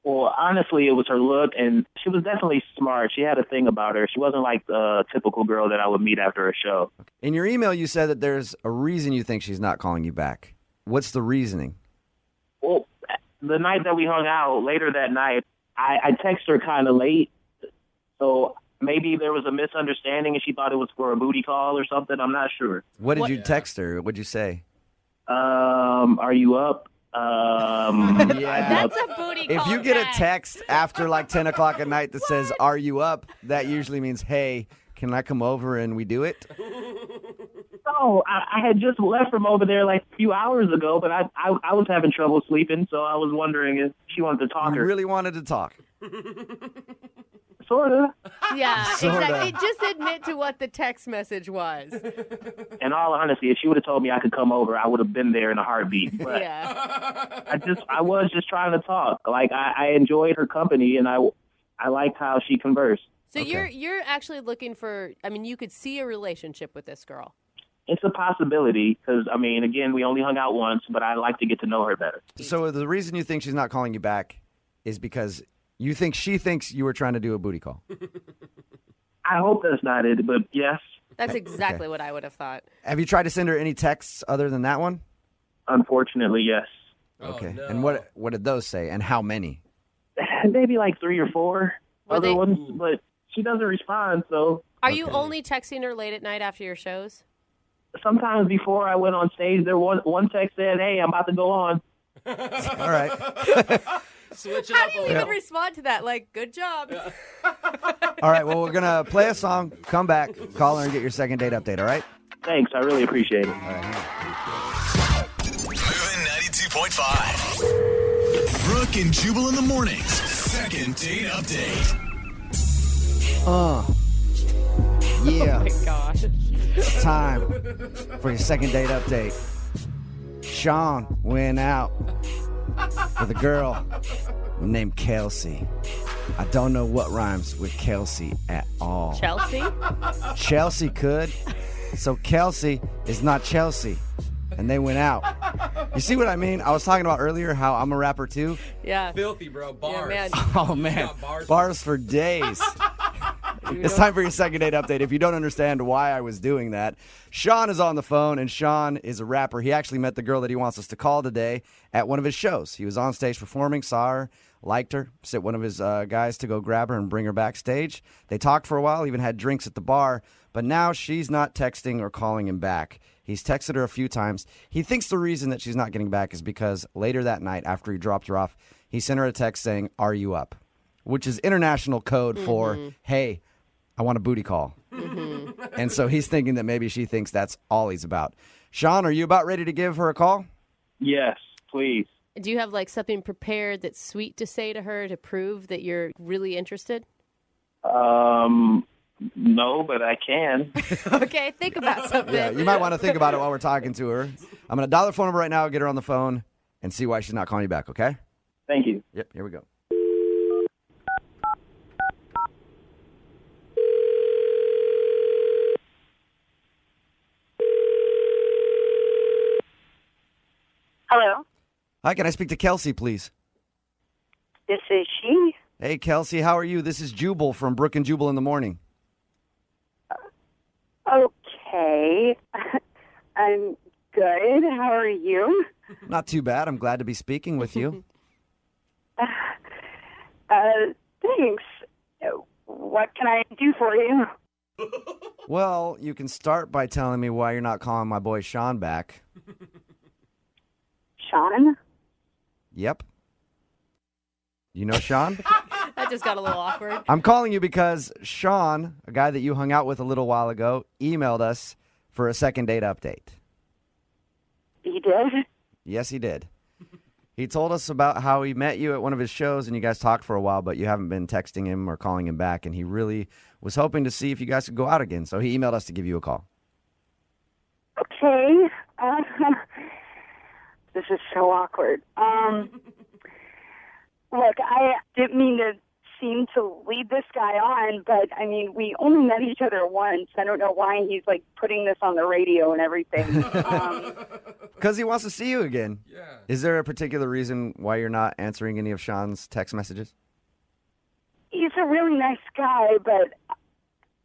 Well, honestly, it was her look, and she was definitely smart. She had a thing about her. She wasn't like the typical girl that I would meet after a show. In your email, you said that there's a reason you think she's not calling you back. What's the reasoning? Well, the night that we hung out, later that night, I texted her kind of late, so maybe there was a misunderstanding and she thought it was for a booty call or something. I'm not sure. What did you text her? What'd you say? Are you up? Yeah. That's a booty If call you get text. a text after like 10 o'clock at night that says, "Are you up?" that usually means, "Hey, can I come over and we do it?" No, I had just left from over there like a few hours ago, but I was having trouble sleeping, so I was wondering if she wanted to talk. You really wanted to talk. Sort of. Yeah, Sorta. exactly. Just admit to what the text message was. In all honesty, if she would have told me I could come over, I would have been there in a heartbeat. But Yeah. I was just trying to talk. Like I enjoyed her company, and I liked how she conversed. So you're actually looking for, I mean, you could see a relationship with this girl. It's a possibility because, I mean, again, we only hung out once, but I like to get to know her better. So the reason you think she's not calling you back is because you think she thinks you were trying to do a booty call. I hope that's not it, but yes. That's exactly what I would have thought. Have you tried to send her any texts other than that one? Unfortunately, yes. Okay. And what did those say, and how many? Maybe like 3 or 4 other they- ones, but she doesn't respond, so. Are you only texting her late at night after your shows? Sometimes before I went on stage, there was one text said, "Hey, I'm about to go on." All right. Switch it How up do you even respond to that? Like, good job. All right, well, we're going to play a song, come back, call her, and get your second date update, all right? Thanks, I really appreciate it. All right. Moving 92.5. Brooke and Jubal in the mornings. Second date update. Yeah. Oh my gosh. It's time for your second date update. Sean went out with a girl named Kelsey. I don't know what rhymes with Kelsey at all. Chelsea? Chelsea could. So Kelsey is not Chelsea. And they went out. You see what I mean? I was talking about earlier how I'm a rapper too. Yeah. Filthy, bro. Bars. Yeah, man. Oh, man. Bars for days. It's time for your second date update. If you don't understand why I was doing that, Sean is on the phone, and Sean is a rapper. He actually met the girl that he wants us to call today at one of his shows. He was on stage performing, saw her, liked her, sent one of his guys to go grab her and bring her backstage. They talked for a while, even had drinks at the bar, but now she's not texting or calling him back. He's texted her a few times. He thinks the reason that she's not getting back is because later that night, after he dropped her off, he sent her a text saying, "Are you up?" which is international code for, "Hey, I want a booty call." And so he's thinking that maybe she thinks that's all he's about. Sean, are you about ready to give her a call? Yes, please. Do you have like something prepared that's sweet to say to her to prove that you're really interested? No, but I can. Okay, think about something. Yeah, you might want to think about it while we're talking to her. I'm going to dial her phone number right now, get her on the phone, and see why she's not calling you back, okay? Thank you. Yep, here we go. Hello, Hi, can I speak to Kelsey, please? this is she. Hey, Kelsey, how are you? This is Jubal from Brooke and Jubal in the morning. Okay, I'm good. How are you? Not too bad. I'm glad to be speaking with you. Thanks. What can I do for you? Well, you can start by telling me why you're not calling my boy Sean back. Sean? Yep. You know Sean? That just got a little awkward. I'm calling you because Sean, a guy that you hung out with a little while ago, emailed us for a second date update. He did? Yes, he did. He told us about how he met you at one of his shows and you guys talked for a while, but you haven't been texting him or calling him back, and he really was hoping to see if you guys could go out again. So he emailed us to give you a call. Okay. This is so awkward. Look, I didn't mean to seem to lead this guy on, but I mean, we only met each other once. I don't know why he's like putting this on the radio and everything. Because he wants to see you again. Yeah. Is there a particular reason why you're not answering any of Sean's text messages? He's a really nice guy, but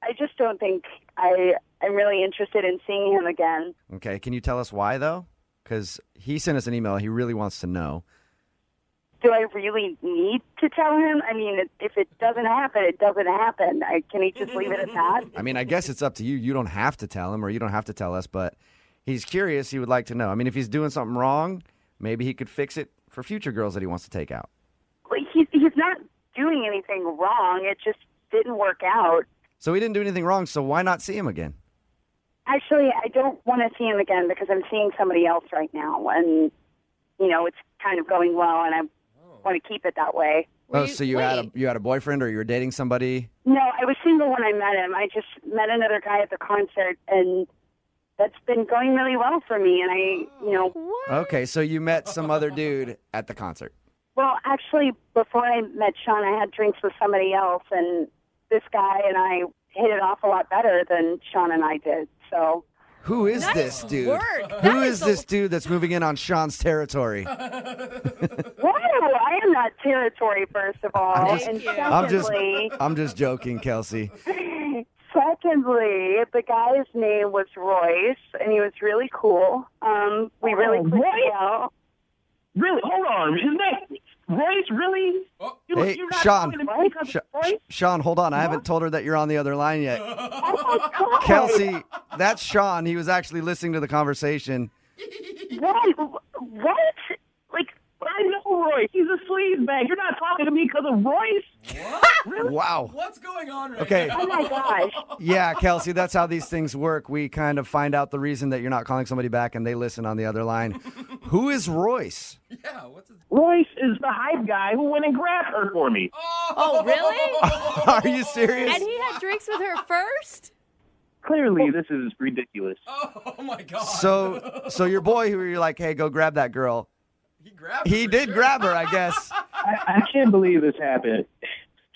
I just don't think I'm really interested in seeing him again. Okay. Can you tell us why, though? Because he sent us an email. He really wants to know. Do I really need to tell him? I mean, if it doesn't happen, it doesn't happen. Can he just leave it at that? I mean, I guess it's up to you. You don't have to tell him, or you don't have to tell us, but he's curious. He would like to know. I mean, if he's doing something wrong, maybe he could fix it for future girls that he wants to take out. Well, he's not doing anything wrong. It just didn't work out. So he didn't do anything wrong, so why not see him again? Actually, I don't want to see him again because I'm seeing somebody else right now, and, it's kind of going well, and I want to keep it that way. So you had a boyfriend, or you were dating somebody? No, I was single when I met him. I just met another guy at the concert, and that's been going really well for me, and Okay, so you met some other dude at the concert. Well, actually, before I met Sean, I had drinks with somebody else, and this guy and I hit it off a lot better than Sean and I did, so... Who is this dude? Who is this dude that's moving in on Sean's territory? Whoa, I am not territory, first of all. I'm just joking, Kelsey. Secondly, the guy's name was Royce, and he was really cool. We really clicked well. Really? Hold on. Isn't that Royce? Really? Hey, Sean, hold on. I haven't told her that you're on the other line yet. Oh, my God. Kelsey, that's Sean. He was actually listening to the conversation. What? Like, I know Royce. He's a sleaze bag. You're not talking to me because of Royce? What? Really? Wow. What's going on Okay. now? Oh, my gosh. Yeah, Kelsey, that's how these things work. We kind of find out the reason that you're not calling somebody back, and they listen on the other line. Who is Royce? Yeah, what's his... Royce is the hype guy who went and grabbed her for me. Oh, really? Are you serious? And he had drinks with her first? Clearly, this is ridiculous. Oh, my God. So your boy who you're like, hey, go grab that girl. He did grab her, I guess. I can't believe this happened.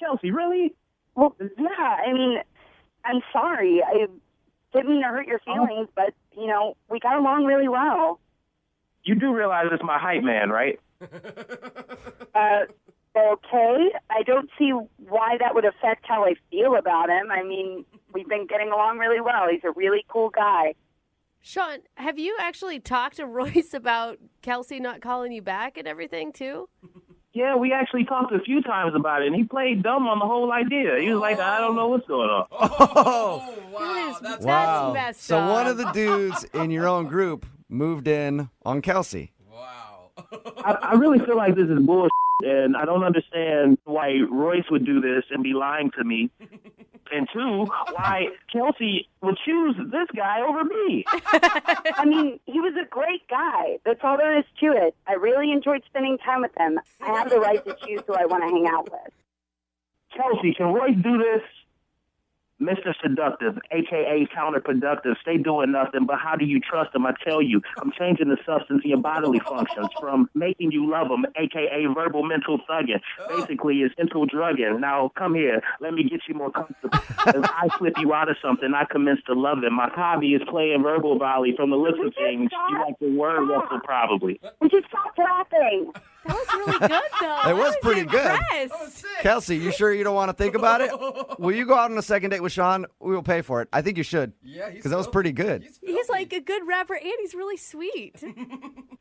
Kelsey, really? Well, yeah, I mean, I'm sorry. I didn't mean to hurt your feelings, but, we got along really well. You do realize it's my hype man, right? Okay. I don't see why that would affect how I feel about him. I mean, we've been getting along really well. He's a really cool guy. Sean, have you actually talked to Royce about Kelsey not calling you back and everything, too? Yeah, we actually talked a few times about it, and he played dumb on the whole idea. He was like, I don't know what's going on. Oh, wow. That's wow. messed So up. one of the dudes in your own group moved in on Kelsey. Wow. I really feel like this is bullshit, and I don't understand why Royce would do this and be lying to me. And two, why Kelsey would choose this guy over me. I mean, he was a great guy. That's all there is to it. I really enjoyed spending time with him. I have the right to choose who I want to hang out with. Kelsey, can Royce do this? Mr. Seductive, a.k.a. counterproductive, stay doing nothing, but how do you trust him? I tell you, I'm changing the substance in your bodily functions from making you love him, a.k.a. verbal mental thugging. Basically, it's mental drugging. Now, come here. Let me get you more comfortable. As I flip you out of something, I commence to love him. My hobby is playing verbal volley from the looks of things. You like the word wrestle, probably. Would you stop laughing? That was really good, though. It was pretty good. Impressed. Kelsey, you sure you don't want to think about it? Will you go out on a second date with Sean? We will pay for it. I think you should. Yeah, because that was pretty good. He's like a good rapper, and he's really sweet.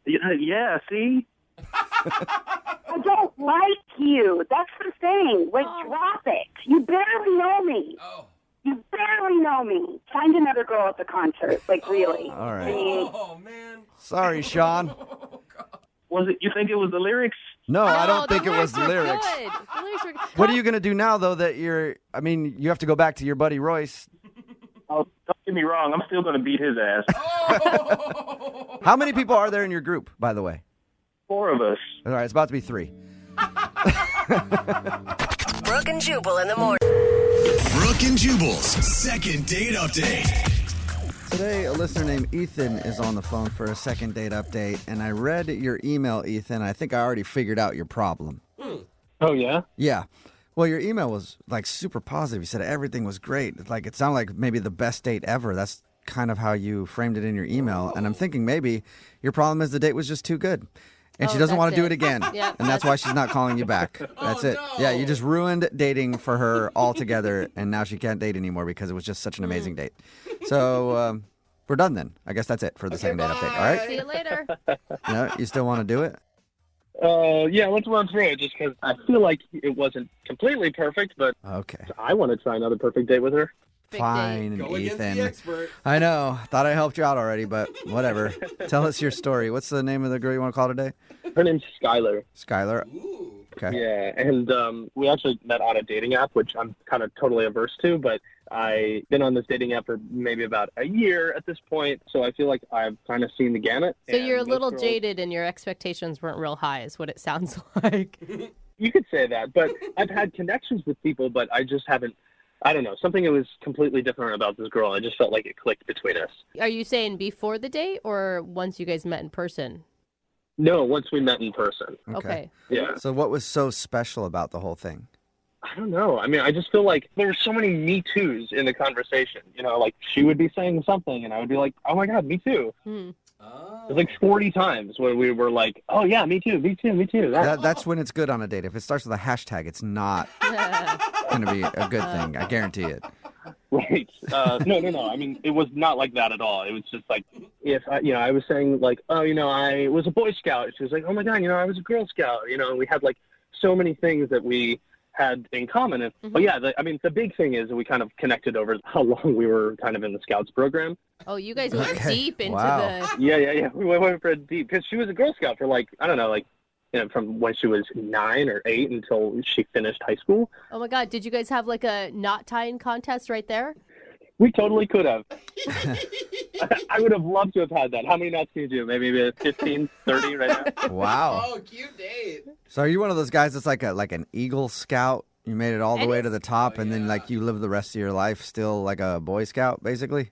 Yeah, see? I don't like you. That's the thing. Like, drop it. You barely know me. Oh. You barely know me. Find another girl at the concert. Like, really. All right. I mean, Oh, man. Sorry, Sean. Was it? You think it was the lyrics? No, I don't think it was the lyrics. Good. The lyrics were good. What are you going to do now, though, that you have to go back to your buddy Royce? Oh, don't get me wrong. I'm still going to beat his ass. How many people are there in your group, by the way? 4 of us. All right, it's about to be 3. Brooke and Jubal in the morning. Brooke and Jubal's second date update. Today, a listener named Ethan is on the phone for a second date update, and I read your email, Ethan. I think I already figured out your problem. Oh, yeah? Yeah. Well, your email was like super positive. You said everything was great. Like it sounded like maybe the best date ever. That's kind of how you framed it in your email. And I'm thinking maybe your problem is the date was just too good. And she doesn't want to do it again. Yep, and that's why she's not calling you back. That's it. no. Yeah, you just ruined dating for her altogether. And now she can't date anymore because it was just such an amazing date. So we're done then. I guess that's it for the second date update. All right? See you later. No, you still want to do it? Yeah, let's run through it just because I feel like it wasn't completely perfect, but Okay. I want to try another perfect date with her. Fine, Go against the Ethan. expert. I know. Thought I helped you out already, but whatever. Tell us your story. What's the name of the girl you want to call today? Her name's Skylar. Skylar. Okay. Yeah, and we actually met on a dating app, which I'm kind of totally averse to, but I've been on this dating app for maybe about a year at this point, so I feel like I've kind of seen the gamut. So and you're a most little girls- jaded and your expectations weren't real high is what it sounds like. You could say that, but I've had connections with people, but I just haven't, I don't know, something that was completely different about this girl. I just felt like it clicked between us. Are you saying before the date or once you guys met in person? No, once we met in person. Okay. Yeah. So what was so special about the whole thing? I don't know. I mean, I just feel like there were so many Me Too's in the conversation. You know, like she would be saying something and I would be like, oh my God, me too. It was like 40 times where we were like, oh yeah, me too, me too, me too. That's when it's good on a date. If it starts with a hashtag, it's not going to be a good thing. I guarantee it. Right. No. I mean, it was not like that at all. It was just like, if I was saying like, oh, I was a Boy Scout. She was like, oh my God, I was a Girl Scout. And we had like so many things that we had in common. And, But yeah, the big thing is we kind of connected over how long we were kind of in the Scouts program. Oh, you guys went deep into the... Yeah. We went for deep because she was a Girl Scout for like, I don't know, like, from when she was 9 or 8 until she finished high school. Oh my God, did you guys have like a knot tying contest right there? We totally could have. I would have loved to have had that. How many knots can you do? Maybe 15, 30 right now? Wow. Oh, cute date. So are you one of those guys that's like an Eagle Scout? You made it all the way to the top, and then like you live the rest of your life still like a Boy Scout, basically?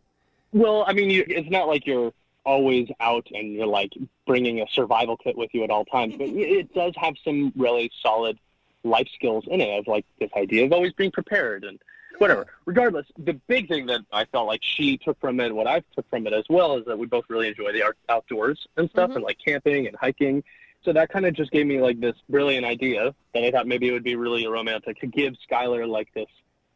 Well, I mean, it's not like you're always out and you're like bringing a survival kit with you at all times, but it does have some really solid life skills in it, of like this idea of always being prepared and whatever. Regardless, the big thing that I felt like she took from it, what I took from it as well, is that we both really enjoy the outdoors and stuff, and like camping and hiking. So that kind of just gave me like this brilliant idea that I thought maybe it would be really romantic to give Skylar like this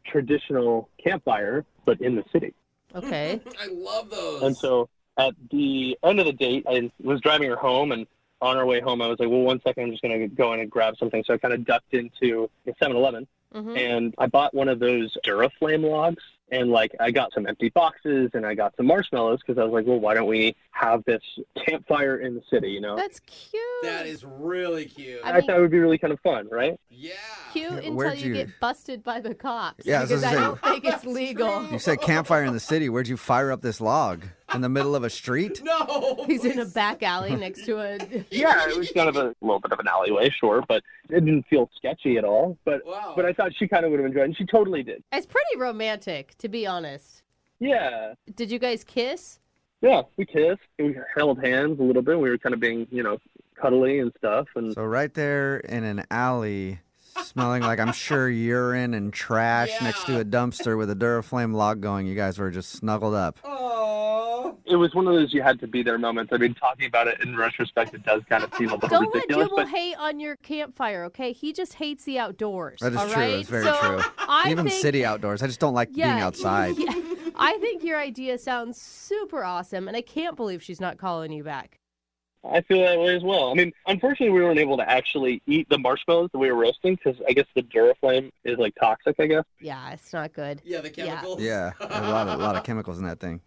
traditional campfire, but in the city. Okay. I love those. And so at the end of the date, I was driving her home, and on our way home, I was like, well, 1 second, I'm just going to go in and grab something. So I kind of ducked into a 7-Eleven, and I bought one of those Duraflame logs, and like I got some empty boxes, and I got some marshmallows, because I was like, well, why don't we have this campfire in the city, That's cute. That is really cute. I thought it would be really kind of fun, right? Yeah. Cute until Where'd you you- get busted by the cops. Yeah, I was because I gonna don't think it's legal. You said campfire in the city. Where'd you fire up this log? In the middle of a street? No. He's in a back alley next to a... Yeah, it was kind of a little bit of an alleyway, sure, but it didn't feel sketchy at all. But I thought she kind of would have enjoyed it, and she totally did. It's pretty romantic, to be honest. Yeah. Did you guys kiss? Yeah, we kissed. We held hands a little bit. We were kind of being, cuddly and stuff. And So right there in an alley, smelling like I'm sure urine and trash next to a dumpster with a Duraflame log going, you guys were just snuggled up. it was one of those you had to be there moments. I mean, talking about it in retrospect, it does kind of seem a little Don't ridiculous. let Jubal hate on your campfire, okay? He just hates the outdoors. That is all true. right? It's very So true. Even think, city outdoors. I just don't like being outside. Yeah, I think your idea sounds super awesome, and I can't believe she's not calling you back. I feel that way as well. I mean, unfortunately, we weren't able to actually eat the marshmallows that we were roasting because I guess the Duraflame is like toxic, I guess. Yeah, it's not good. Yeah, the chemicals. Yeah, there's a lot of chemicals in that thing.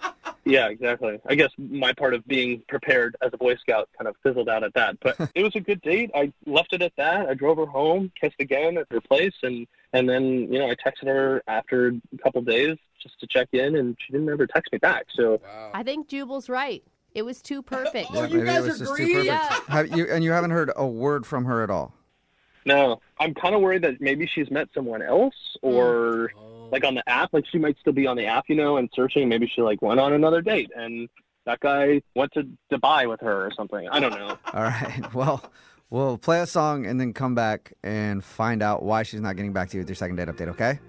Yeah, exactly. I guess my part of being prepared as a Boy Scout kind of fizzled out at that. But it was a good date. I left it at that. I drove her home, kissed again at her place, and then, I texted her after a couple days just to check in, and she didn't ever text me back. So I think Jubal's right. It was too perfect. Yeah, maybe it was just too perfect. Yeah. You haven't heard a word from her at all? No. I'm kind of worried that maybe she's met someone else or like on the app. Like she might still be on the app, and searching. Maybe she like went on another date and that guy went to Dubai with her or something. I don't know. All right. Well, We'll play a song and then come back and find out why she's not getting back to you with your second date update, okay?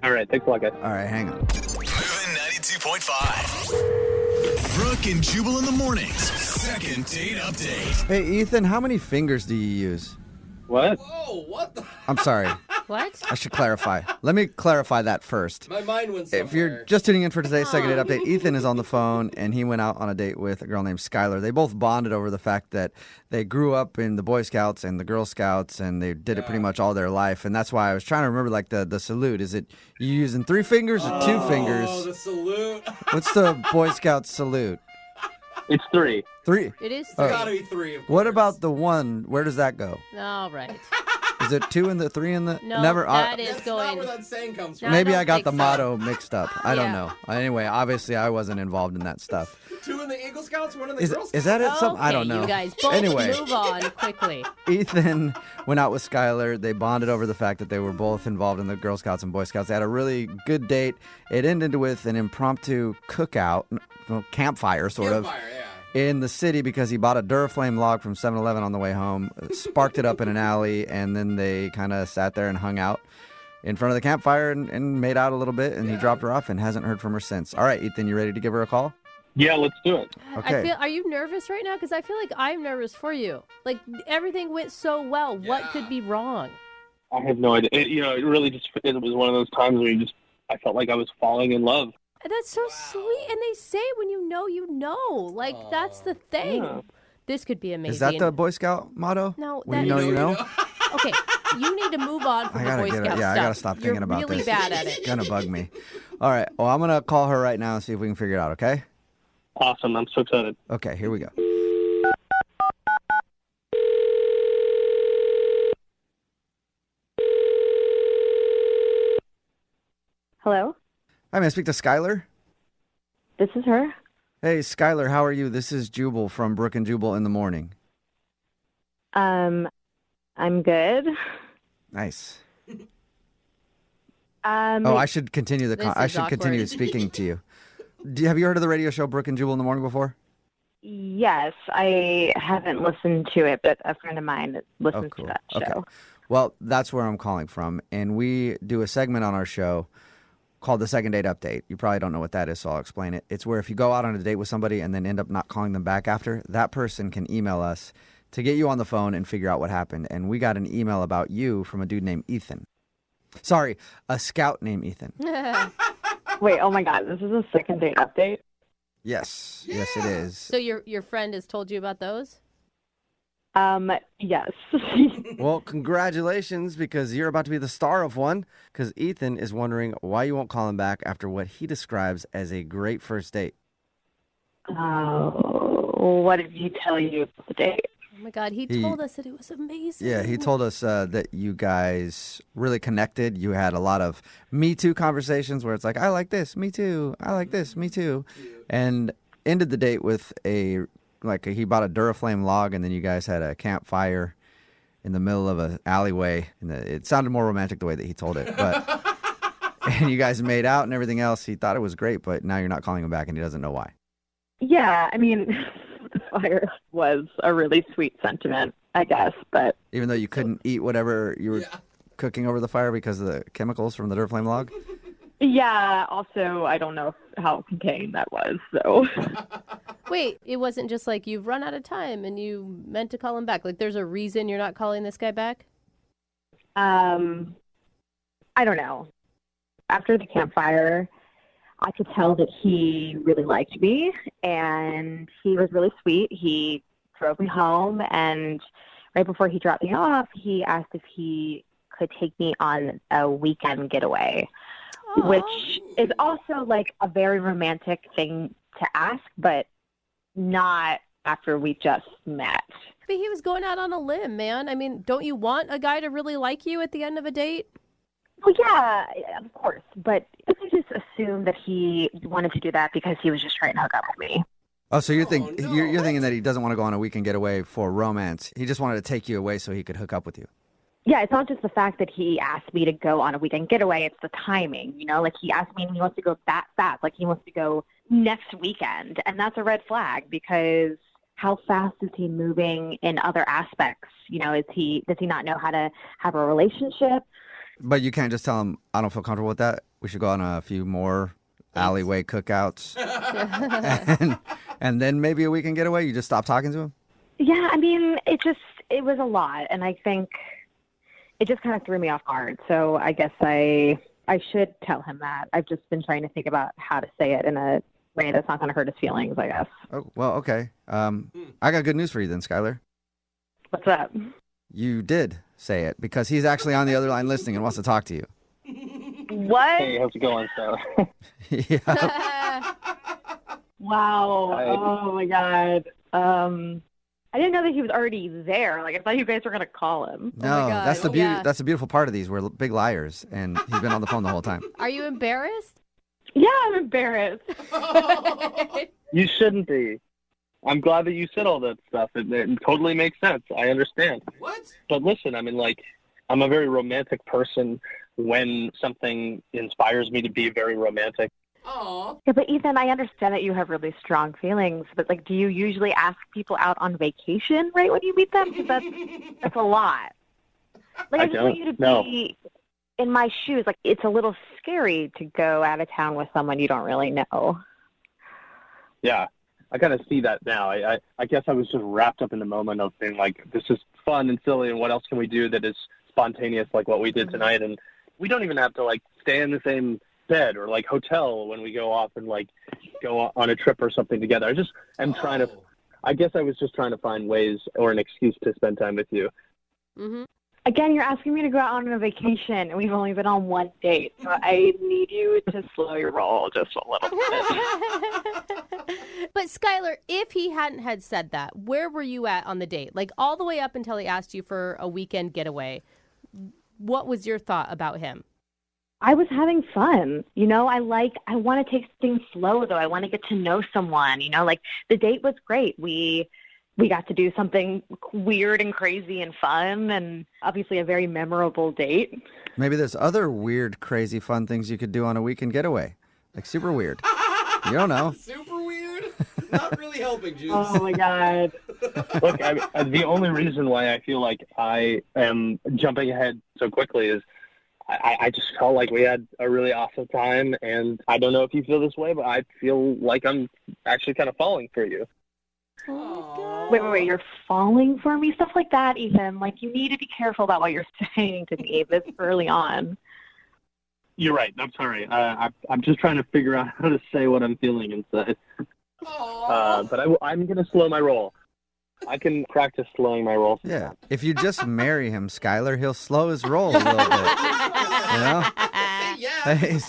All right. Thanks a lot, guys. All right, hang on. Moving 92.5. Brooke and Jubal in the mornings. Second date update. Hey, Ethan, how many fingers do you use? What? Whoa, what the? I'm sorry. What? I should clarify. Let me clarify that first. My mind went somewhere. If you're just tuning in for today's second date update, Ethan is on the phone, and he went out on a date with a girl named Skylar. They both bonded over the fact that they grew up in the Boy Scouts and the Girl Scouts, and they did it pretty much all their life. And that's why I was trying to remember, like, the salute. Is it you using 3 fingers or 2 fingers? Oh, the salute. What's the Boy Scout salute? It's 3. 3? It is All 3. right. Gotta be 3. Of What course. about the 1? Where does that go? All right. Is it 2 in the 3 in the? No, Never. that is That's going. not where that saying comes from. No, Maybe don't I got think the so. motto mixed up. I don't Yeah. know. Anyway, obviously I wasn't involved in that stuff. 2 in the Eagle Scouts, 1 in the Is, Girl Scouts. is that it? Something? I Okay, don't know. You guys both Anyway, move on quickly. Ethan went out with Skylar. They bonded over the fact that they were both involved in the Girl Scouts and Boy Scouts. They had a really good date. It ended with an impromptu cookout, well, campfire sort of, in the city because he bought a Duraflame log from 7-Eleven on the way home, sparked it up in an alley, and then they kind of sat there and hung out in front of the campfire and made out a little bit, and he dropped her off and hasn't heard from her since. All right, Ethan, you ready to give her a call? Yeah, let's do it. Okay. Are you nervous right now? Because I feel like I'm nervous for you. Like, everything went so well. What could be wrong? I have no idea. It really it was one of those times where I felt like I was falling in love. That's so sweet. And they say when you know, you know. Like, that's the thing. Yeah. This could be amazing. Is that the Boy Scout motto? No, When that you know, you know? Okay, you need to move on from the Boy Scout stuff. I gotta stop thinking about really this. bad at it. It's gonna bug me. All right. Well, I'm gonna call her right now and see if we can figure it out. Okay. Awesome. I'm so excited. Okay. Here we go. Hello? Hi, may I speak to Skylar? This is her. Hey, Skylar, how are you? This is Jubal from Brooke and Jubal in the morning. I'm good. Nice. Oh, I should continue I should continue speaking to you. Have you heard of the radio show Brooke and Jubal in the morning before? Yes, I haven't listened to it, but a friend of mine listens to that show. Okay. Well, that's where I'm calling from, and we do a segment on our show called the Second Date Update. You probably don't know what that is, so I'll explain it. It's where if you go out on a date with somebody and then end up not calling them back after, that person can email us to get you on the phone and figure out what happened. And we got an email about you from a dude named Ethan. Sorry, a scout named Ethan. Wait, oh my God, this is a second date update? Yes, yes it is. So your friend has told you about those? Yes. Well, congratulations, because you're about to be the star of one, because Ethan is wondering why you won't call him back after what he describes as a great first date. What did he tell you about the date? Oh my God, he told us that it was amazing. Yeah, he told us that you guys really connected. You had a lot of Me Too conversations where it's like, I like this, me too. I like this, me too. And ended the date with he bought a Duraflame log, and then you guys had a campfire in the middle of an alleyway. And it sounded more romantic the way that he told it. But and you guys made out and everything else. He thought it was great, but now you're not calling him back, and he doesn't know why. Yeah, I mean, the fire was a really sweet sentiment, I guess, but... Even though you couldn't eat whatever you were cooking over the fire because of the chemicals from the Duraflame log? Yeah, also, I don't know how contained that was, so... Wait, it wasn't just like you've run out of time and you meant to call him back. Like, there's a reason you're not calling this guy back? I don't know. After the campfire, I could tell that he really liked me, and he was really sweet. He drove me home, and right before he dropped me off, he asked if he could take me on a weekend getaway, which is also like a very romantic thing to ask, but not after we just met. But he was going out on a limb, man. I mean, don't you want a guy to really like you at the end of a date? Well, yeah, of course. But I just assumed that he wanted to do that because he was just trying to hook up with me. Oh, so you're thinking that he doesn't want to go on a weekend getaway for romance. He just wanted to take you away so he could hook up with you. Yeah, it's not just the fact that he asked me to go on a weekend getaway. It's the timing, you know? Like, he asked me and he wants to go that fast. Like, he wants to go next weekend. And that's a red flag because how fast is he moving in other aspects? Does he not know how to have a relationship? But you can't just tell him, I don't feel comfortable with that. We should go on a few more alleyway cookouts. and then maybe a weekend getaway. You just stop talking to him? Yeah, I mean, it was a lot. And I think it just kind of threw me off guard. So I guess I should tell him that. I've just been trying to think about how to say it in a way that's not going to hurt his feelings, I guess. Oh, well, okay. I got good news for you then, Skylar. What's that? You did say it because he's actually on the other line listening and wants to talk to you. What? Hey, how's it going, Skylar? Yeah. Wow. Oh, my God. I didn't know that he was already there. Like, I thought you guys were going to call him. No, Oh my God. that's the beauty. Yeah. That's the beautiful part of these. We're big liars, and he's been on the phone the whole time. Are you embarrassed? Yeah, I'm embarrassed. You shouldn't be. I'm glad that you said all that stuff. It totally makes sense. I understand. What? But listen, I mean, like, I'm a very romantic person when something inspires me to be very romantic. Aw. Yeah, but Ethan, I understand that you have really strong feelings, but like, do you usually ask people out on vacation right when you meet them? Because that's a lot. Like, I just want you to be in my shoes. Like, it's a little scary to go out of town with someone you don't really know. Yeah, I kind of see that now. I guess I was just wrapped up in the moment of being like, this is fun and silly, and what else can we do that is spontaneous like what we did tonight? And we don't even have to, like, stay in the same bed or, like, hotel when we go off and, like, go on a trip or something together. I guess I was just trying to find ways or an excuse to spend time with you. Mm-hmm. Again, you're asking me to go out on a vacation, and we've only been on one date. So I need you to slow your roll just a little bit. But Skylar, if he hadn't had said that, where were you at on the date? Like, all the way up until he asked you for a weekend getaway. What was your thought about him? I was having fun. I want to take things slow, though. I want to get to know someone. Like, the date was great. We got to do something weird and crazy and fun, and obviously a very memorable date. Maybe there's other weird, crazy, fun things you could do on a weekend getaway. Like super weird. You don't know. Super weird? Not really helping, Juice. Oh, my God. Look, the only reason why I feel like I am jumping ahead so quickly is I just felt like we had a really awesome time, and I don't know if you feel this way, but I feel like I'm actually kind of falling for you. Oh, Wait, you're falling for me? Stuff like that, Ethan. Like, you need to be careful about what you're saying to me this early on. You're right. I'm sorry. I'm just trying to figure out how to say what I'm feeling inside. But I'm going to slow my roll. I can practice slowing my roll. Yeah. If you just marry him, Skylar, he'll slow his roll a little bit. You know? Hey,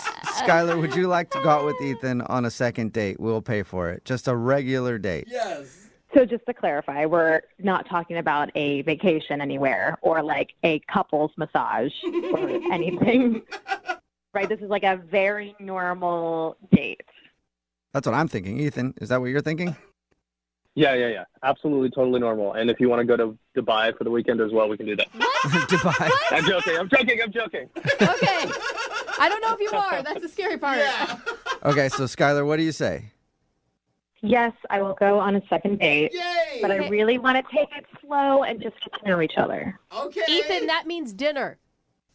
Skylar, would you like to go out with Ethan on a second date? We'll pay for it. Just a regular date. Yes. So just to clarify, we're not talking about a vacation anywhere or like a couples massage or anything. Right? This is like a very normal date. That's what I'm thinking. Ethan, is that what you're thinking? Yeah. Absolutely, totally normal. And if you want to go to Dubai for the weekend as well, we can do that. Dubai. I'm joking. Okay. I don't know if you are. That's the scary part. Yeah. Okay, so Skylar, what do you say? Yes, I will go on a second date. Yay! But I really want to take it slow and just get to know each other. Okay. Ethan, that means dinner.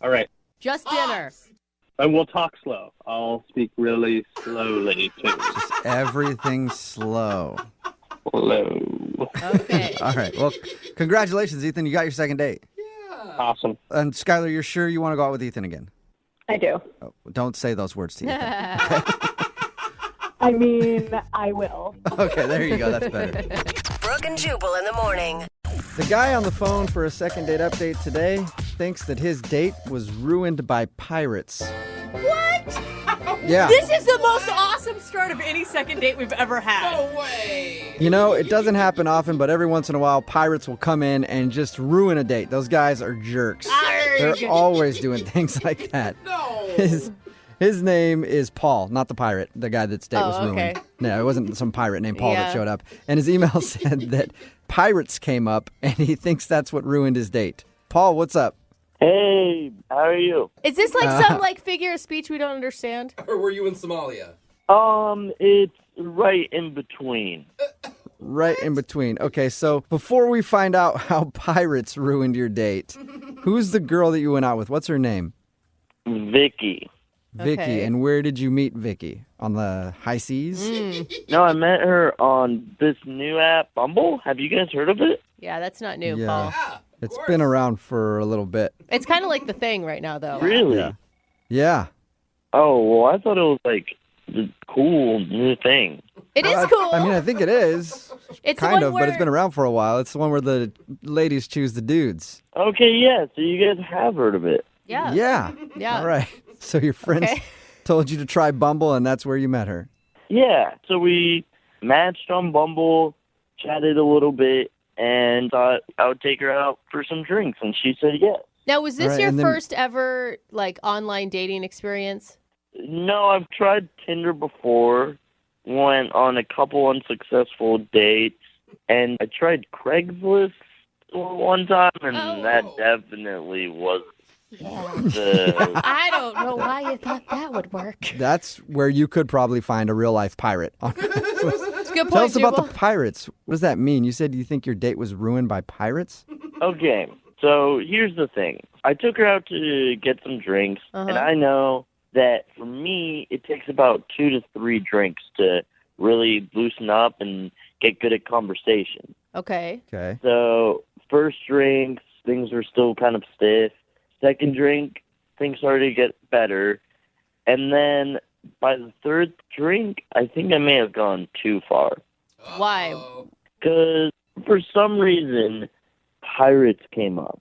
All right. Just dinner. And we'll talk slow. I'll speak really slowly, too. Just everything slow. Slow. Okay. All right. Well, congratulations, Ethan. You got your second date. Yeah. Awesome. And Skylar, you're sure you want to go out with Ethan again? I do. Oh, don't say those words to Ethan. I mean, I will. Okay, there you go. That's better. Brooke and Jubal in the morning. The guy on the phone for a second date update today thinks that his date was ruined by pirates. What? Yeah. This is the most awesome start of any second date we've ever had. No way. You know, it doesn't happen often, but every once in a while, pirates will come in and just ruin a date. Those guys are jerks. They're always doing things like that. No. His name is Paul, not the pirate, the guy that's date was ruined. Okay. No, it wasn't some pirate named Paul that showed up. And his email said that pirates came up, and he thinks that's what ruined his date. Paul, what's up? Hey, how are you? Is this like some like figure of speech we don't understand? Or were you in Somalia? It's right in between. right in between. Okay, so before we find out how pirates ruined your date, who's the girl that you went out with? What's her name? Vicky. Vicky. Okay. And where did you meet Vicky? On the high seas? No, I met her on this new app, Bumble. Have you guys heard of it? Yeah, that's not new, Yeah. Paul. It's been around for a little bit. It's kind of like the thing right now, though. Really? Yeah. Oh, well, I thought it was like the cool new thing. It is cool. I mean, I think it is. It's the kind one of, but it's where- been around for a while. It's the one where the ladies choose the dudes. Okay, yeah, so you guys have heard of it. Yeah. Yeah. Yeah. All right. So your friends Okay. told you to try Bumble, and that's where you met her. Yeah, so we matched on Bumble, chatted a little bit, and thought I would take her out for some drinks, and she said yes. Now, was this All right, your and then- first ever like online dating experience? No, I've tried Tinder before, went on a couple unsuccessful dates, and I tried Craigslist one time, and that definitely was the... I don't know why you thought that would work. That's where you could probably find a real-life pirate. It's a good point, Tell us about Jubal. the pirates. What does that mean? You said you think your date was ruined by pirates? Okay, so here's the thing. I took her out to get some drinks, and I know that for me, it takes about 2 to 3 drinks to really loosen up and get good at conversation. Okay. Okay. So first drinks, things were still kind of stiff. Second drink, things started to get better. And then by the third drink, I think I may have gone too far. Why? Because for some reason, pirates came up.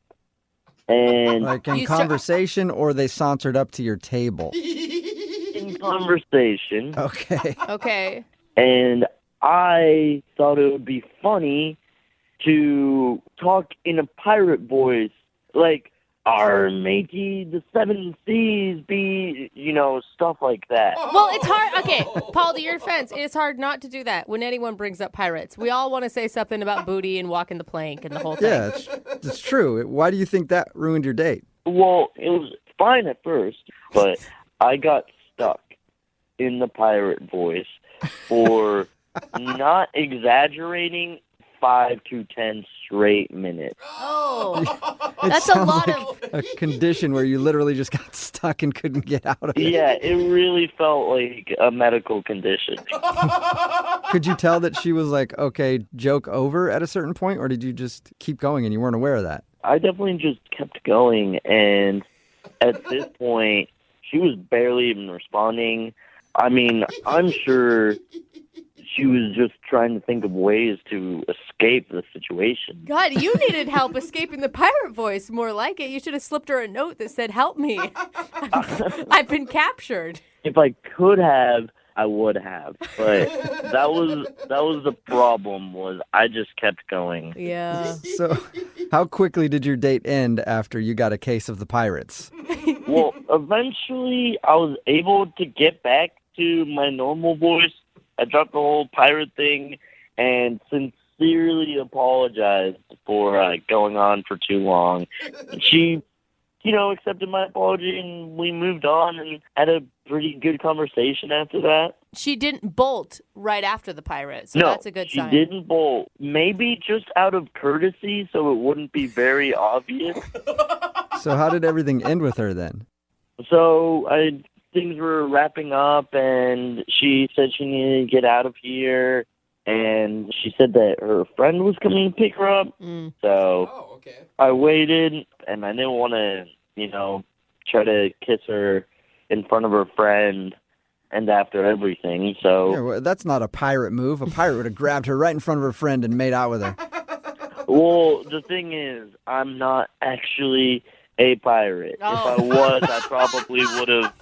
And Like in conversation, or they sauntered up to your table? in conversation. Okay. Okay. And I thought it would be funny to talk in a pirate voice, like, "Our matey, the 7 seas be," stuff like that. Well, it's hard. Okay, Paul, to your defense, it's hard not to do that when anyone brings up pirates. We all want to say something about booty and walking the plank and the whole thing. Yeah, it's true. Why do you think that ruined your date? Well, it was fine at first, but I got stuck in the pirate voice for not exaggerating 5 to 10 straight minutes. Oh, It that's a sounds lot like of. a condition where you literally just got stuck and couldn't get out of it. Yeah, it really felt like a medical condition. Could you tell that she was like, okay, joke over at a certain point, or did you just keep going and you weren't aware of that? I definitely just kept going, and at this point, she was barely even responding. I mean, I'm sure she was just trying to think of ways to escape the situation. God, you needed help escaping the pirate voice. More like it. You should have slipped her a note that said, "Help me. I've been captured." If I could have, I would have. But that was the problem, was I just kept going. Yeah. So how quickly did your date end after you got a case of the pirates? Well, eventually I was able to get back to my normal voice. I dropped the whole pirate thing and sincerely apologized for going on for too long. She, accepted my apology, and we moved on and had a pretty good conversation after that. She didn't bolt right after the pirate, so No, that's a good she sign. didn't bolt. Maybe just out of courtesy so it wouldn't be very obvious. So how did everything end with her then? So things were wrapping up, and she said she needed to get out of here, and she said that her friend was coming to pick her up. So I waited, and I didn't want to, try to kiss her in front of her friend and after everything. So Yeah, well, that's not a pirate move. A pirate would have grabbed her right in front of her friend and made out with her. Well, the thing is, I'm not actually a pirate. Oh. If I was, I probably would have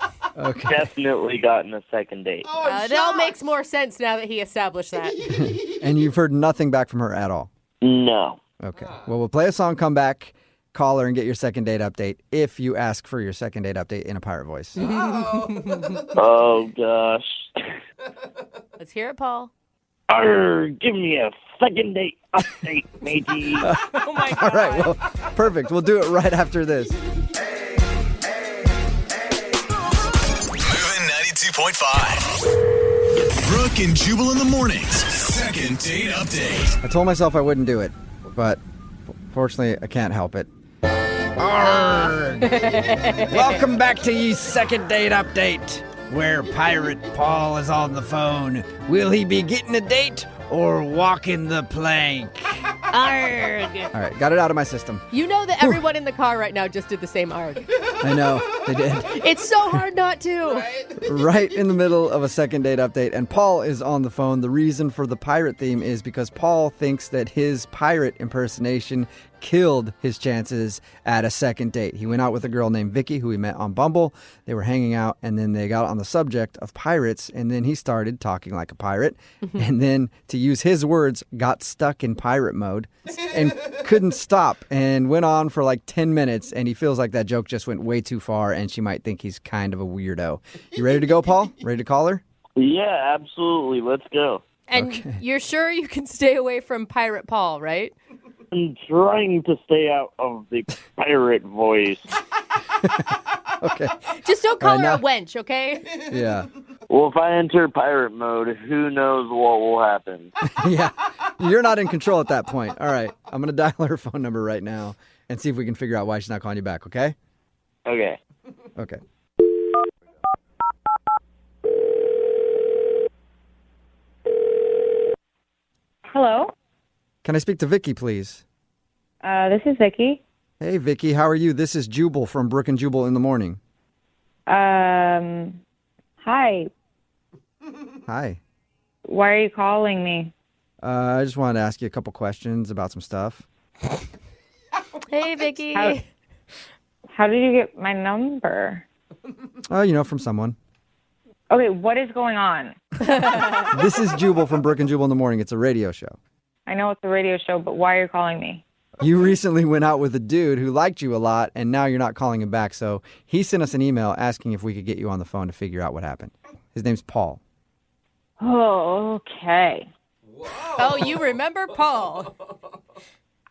definitely gotten a second date. It all makes more sense now that he established that. And you've heard nothing back from her at all? No. Okay. Well, we'll play a song, come back, call her, and get your second date update if you ask for your second date update in a pirate voice. Oh, gosh. Let's hear it, Paul. Arr, give me a second date update, matey. Oh, my God. All right. Well, perfect. We'll do it right after this. Moving 92.5. Brooke and Jubal in the mornings. Second date update. I told myself I wouldn't do it, but fortunately, I can't help it. Arrgh. Welcome back to ye second date update, where Pirate Paul is on the phone. Will he be getting a date or walking the plank? Arg. All right, got it out of my system. You know that everyone in the car right now just did the same arg. I know, they did. It's so hard not to. Right in the middle of a second date update, and Paul is on the phone. The reason for the pirate theme is because Paul thinks that his pirate impersonation killed his chances at a second date. He went out with a girl named Vicky, who he met on Bumble. They were hanging out, and then they got on the subject of pirates, and then he started talking like a pirate, and then, to use his words, got stuck in pirate mode and couldn't stop, and went on for like 10 minutes, and he feels like that joke just went way too far, and she might think he's kind of a weirdo. You ready to go, Paul? Ready to call her? Yeah, absolutely. Let's go. And you're sure you can stay away from Pirate Paul, right? I'm trying to stay out of the pirate voice. Okay. Just don't call All right, her now- a wench, okay? Yeah. Well, if I enter pirate mode, who knows what will happen? Yeah. You're not in control at that point. All right. I'm going to dial her phone number right now and see if we can figure out why she's not calling you back, okay? Okay. Okay. Hello? Can I speak to Vicky, please? This is Vicky. Hey, Vicky, how are you? This is Jubal from Brooke and Jubal in the morning. Hi. Hi. Why are you calling me? I just wanted to ask you a couple questions about some stuff. Hey, Vicky. How did you get my number? From someone. Okay, what is going on? This is Jubal from Brooke and Jubal in the morning. It's a radio show. I know it's a radio show, but why are you calling me? You recently went out with a dude who liked you a lot, and now you're not calling him back. So he sent us an email asking if we could get you on the phone to figure out what happened. His name's Paul. Oh, okay. Oh, you remember Paul?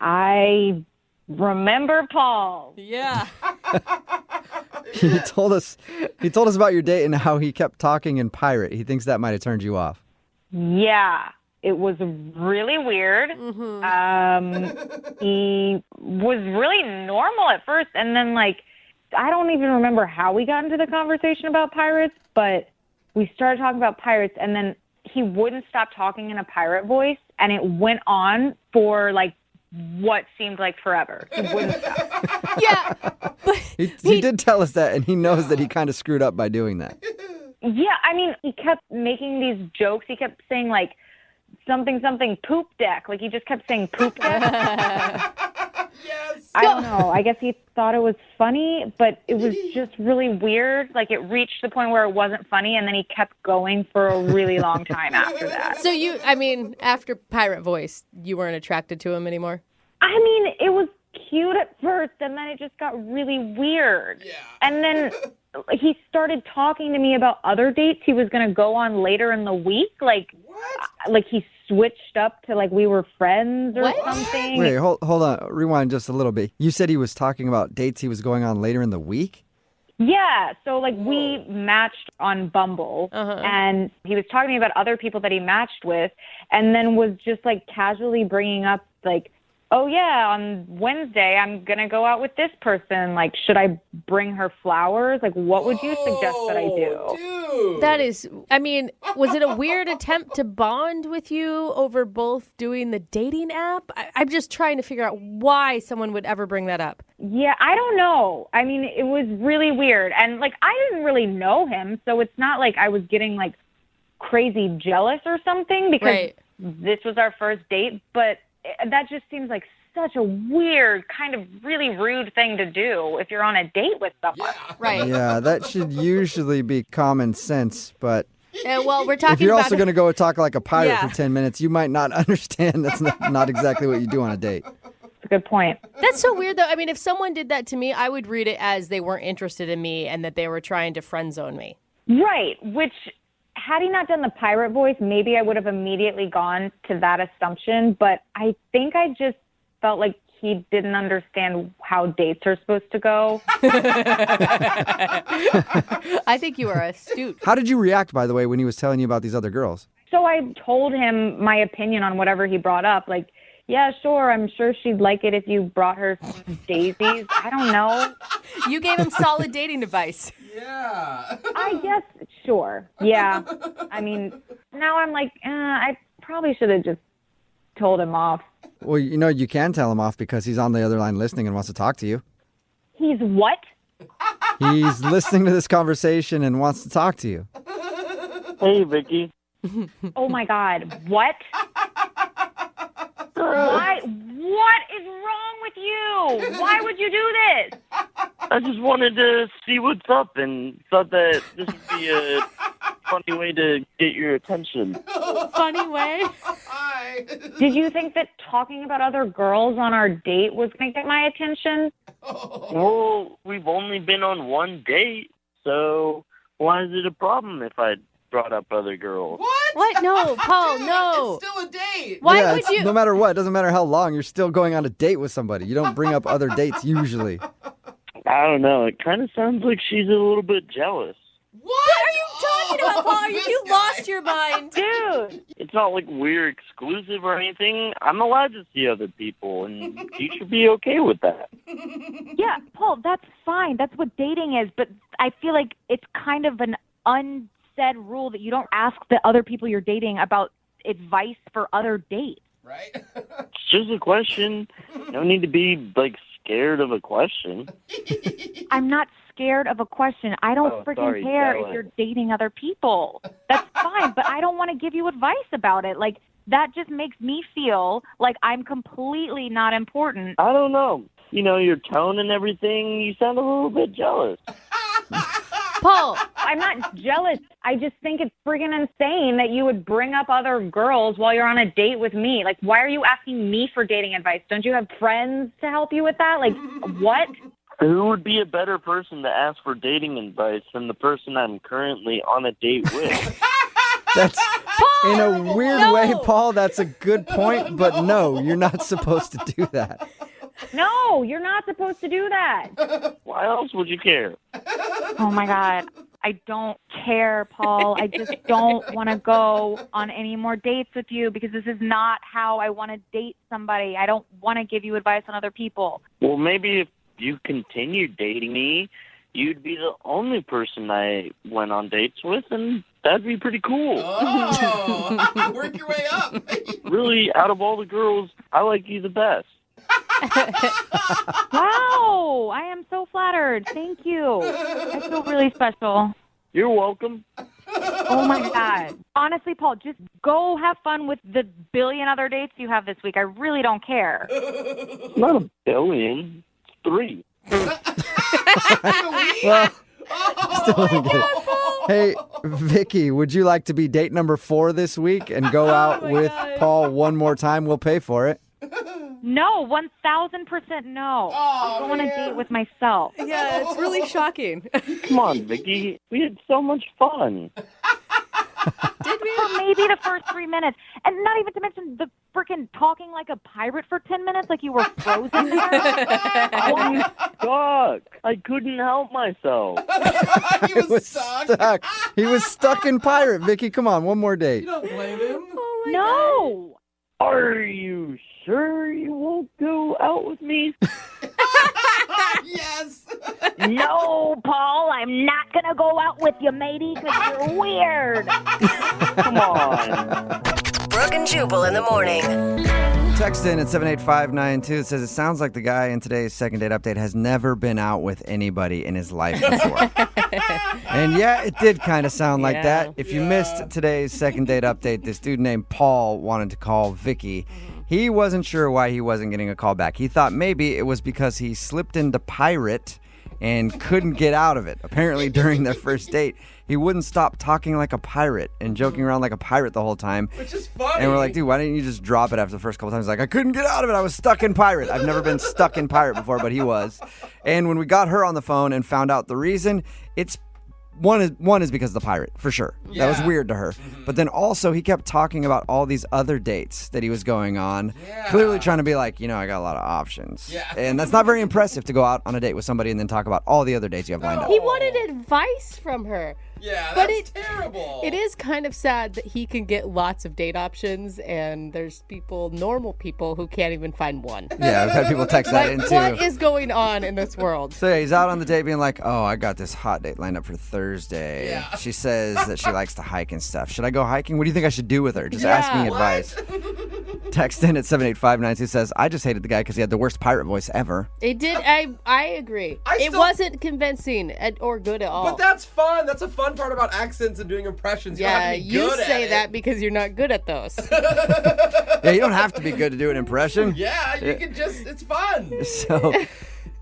I remember Paul. Yeah. He told us about your date and how he kept talking in pirate. He thinks that might have turned you off. Yeah, it was really weird. He was really normal at first, and then, I don't even remember how we got into the conversation about pirates, but we started talking about pirates, and then he wouldn't stop talking in a pirate voice, and it went on for, what seemed like forever. He wouldn't stop. Yeah. He did tell us that, and he knows that he kind of screwed up by doing that. Yeah, I mean, he kept making these jokes. He kept saying, something poop deck. He just kept saying poop deck. Yes. I don't know. I guess he thought it was funny, but it was just really weird. It reached the point where it wasn't funny, and then he kept going for a really long time after that. So after Pirate Voice, you weren't attracted to him anymore? I mean, it was cute at first, and then it just got really weird. Yeah. And then he started talking to me about other dates he was going to go on later in the week. Like he switched up to we were friends or something. Wait, hold on. Rewind just a little bit. You said he was talking about dates he was going on later in the week? Yeah, so we matched on Bumble, and he was talking to me about other people that he matched with, and then was just casually bringing up oh yeah, on Wednesday I'm gonna go out with this person. Should I bring her flowers? What would you suggest that I do? Dude. That is, was it a weird attempt to bond with you over both doing the dating app? I'm just trying to figure out why someone would ever bring that up. Yeah, I don't know. I mean, it was really weird. And, I didn't really know him, so it's not like I was getting, crazy jealous or something because this was our first date. But that just seems like such a weird, kind of really rude thing to do if you're on a date with someone. Yeah. Right. Yeah, that should usually be common sense, but we're talking if you're about also going to go talk like a pirate Yeah. for 10 minutes, you might not understand that's not exactly what you do on a date. That's a good point. That's so weird, though. If someone did that to me, I would read it as they weren't interested in me and that they were trying to friend zone me. Right, which, had he not done the pirate voice, maybe I would have immediately gone to that assumption, but I think I just felt like he didn't understand how dates are supposed to go. I think you are astute. How did you react, by the way, when he was telling you about these other girls? So I told him my opinion on whatever he brought up. Like, yeah, sure, I'm sure she'd like it if you brought her some daisies. I don't know. You gave him solid dating advice. Yeah. I guess, sure. Yeah. I mean, now I'm like, I probably should have just told him off. Well, you can tell him off because he's on the other line listening and wants to talk to you. He's what? He's listening to this conversation and wants to talk to you. Hey, Vicky. Oh my God. What? Why? What is wrong with you? Why would you do this? I just wanted to see what's up and thought that this would be a funny way to get your attention. Funny way? Did you think that talking about other girls on our date was going to get my attention? Well, we've only been on one date, so why is it a problem if I brought up other girls? What? No, Paul, no. It's still a date. Why would you? No matter what, it doesn't matter how long, you're still going on a date with somebody. You don't bring up other dates usually. I don't know. It kind of sounds like she's a little bit jealous. What are you talking about, Paul? Are you lost your mind? Dude. It's not like we're exclusive or anything. I'm allowed to see other people, and you should be okay with that. Yeah, Paul, that's fine. That's what dating is. But I feel like it's kind of an unsaid rule that you don't ask the other people you're dating about advice for other dates. Right? It's just a question. You don't need to be, scared of a question. I'm not scared of a question. I don't freaking care if you're dating other people. That's fine, but I don't want to give you advice about it. Like, that just makes me feel like I'm completely not important. I don't know. Your tone and everything, you sound a little bit jealous. Paul, I'm not jealous. I just think it's friggin' insane that you would bring up other girls while you're on a date with me. Like, why are you asking me for dating advice? Don't you have friends to help you with that? Like, what? Who would be a better person to ask for dating advice than the person I'm currently on a date with? That's Paul, in a weird way, Paul. That's a good point, but no, you're not supposed to do that. No, you're not supposed to do that. Why else would you care? Oh, my God. I don't care, Paul. I just don't want to go on any more dates with you because this is not how I want to date somebody. I don't want to give you advice on other people. Well, maybe if you continued dating me, you'd be the only person I went on dates with, and that'd be pretty cool. Oh, work your way up. Really, out of all the girls, I like you the best. Wow, I am so flattered. Thank you. I feel really special. You're welcome. Oh, my God. Honestly, Paul, just go have fun with the billion other dates you have this week. I really don't care. It's not a billion. It's 3. Well, still doesn't get it. Hey, Vicky, would you like to be date number 4 this week and go out with Paul one more time? We'll pay for it. No, 1,000% no. I'll go on a date with myself. Yeah, it's really shocking. Come on, Vicky. We had so much fun. Did we? For maybe the first 3 minutes. And not even to mention the freaking talking like a pirate for 10 minutes like you were frozen there. I'm stuck. I couldn't help myself. He was stuck. He was stuck in pirate, Vicky. Come on, one more date. You don't blame him. No. Are you sure you won't go out with me? Yes. No, Paul, I'm not going to go out with you, matey, because you're weird. Come on. Brooke and Jubal in the morning. Text in at 78592. It says, it sounds like the guy in today's second date update has never been out with anybody in his life before. And yeah, it did kind of sound like that. If you missed today's second date update, this dude named Paul wanted to call Vicky. He wasn't sure why he wasn't getting a call back. He thought maybe it was because he slipped into pirate and couldn't get out of it. Apparently, during their first date, he wouldn't stop talking like a pirate and joking around like a pirate the whole time. Which is funny. And we're like, dude, why didn't you just drop it after the first couple times? He's like, I couldn't get out of it. I was stuck in pirate. I've never been stuck in pirate before, but he was. And when we got her on the phone and found out the reason, it's One is because of the pirate, for sure. Yeah. That was weird to her. Mm-hmm. But then also he kept talking about all these other dates that he was going on, clearly trying to be like, I got a lot of options. Yeah. And that's not very impressive to go out on a date with somebody and then talk about all the other dates you have lined up. He wanted advice from her. Yeah, But that's terrible. It is kind of sad that he can get lots of date options, and there's normal people, who can't even find one. Yeah, I've had people text that in too. What is going on in this world? So yeah, he's out on the date being like, oh, I got this hot date lined up for Thursday. Yeah. She says that she likes to hike and stuff. Should I go hiking? What do you think I should do with her? Just asking advice. Text in at 78592 says, I just hated the guy because he had the worst pirate voice ever. It did. I agree. It wasn't convincing or good at all. But that's fun. That's a fun part about accents and doing impressions. You don't have to be you good say at that because you're not good at those. Yeah, you don't have to be good to do an impression. Yeah, you can just, it's fun. So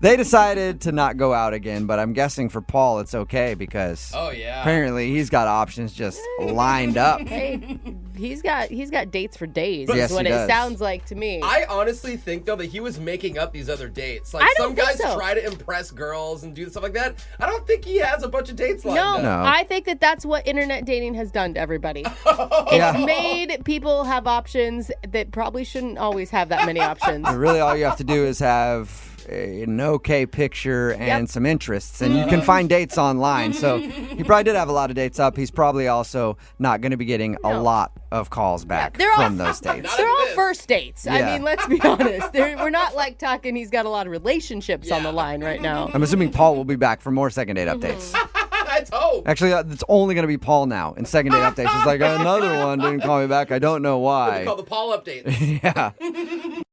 they decided to not go out again, but I'm guessing for Paul it's okay because apparently he's got options just lined up. Hey, he's got dates for days. Yes, is what he it does. sounds like to me. I honestly think, though, that he was making up these other dates. Like, I don't some think guys so. try to impress girls and do stuff like that. I don't think he has a bunch of dates lined No, up. I think that's what internet dating has done to everybody. Yeah. It's made people have options that probably shouldn't always have that many options. Really, all you have to do is have an okay picture and some interests, and you can find dates online. So he probably did have a lot of dates up. He's probably also not going to be getting a lot of calls back from those dates. They're all first dates. I Yeah. mean, let's be honest. We're not like talking he's got a lot of relationships on the line right now. I'm assuming Paul will be back for more second date updates. Let's hope. Actually, it's only going to be Paul now in second date updates. It's like, another one didn't call me back. I don't know why. Called the Paul update. Yeah.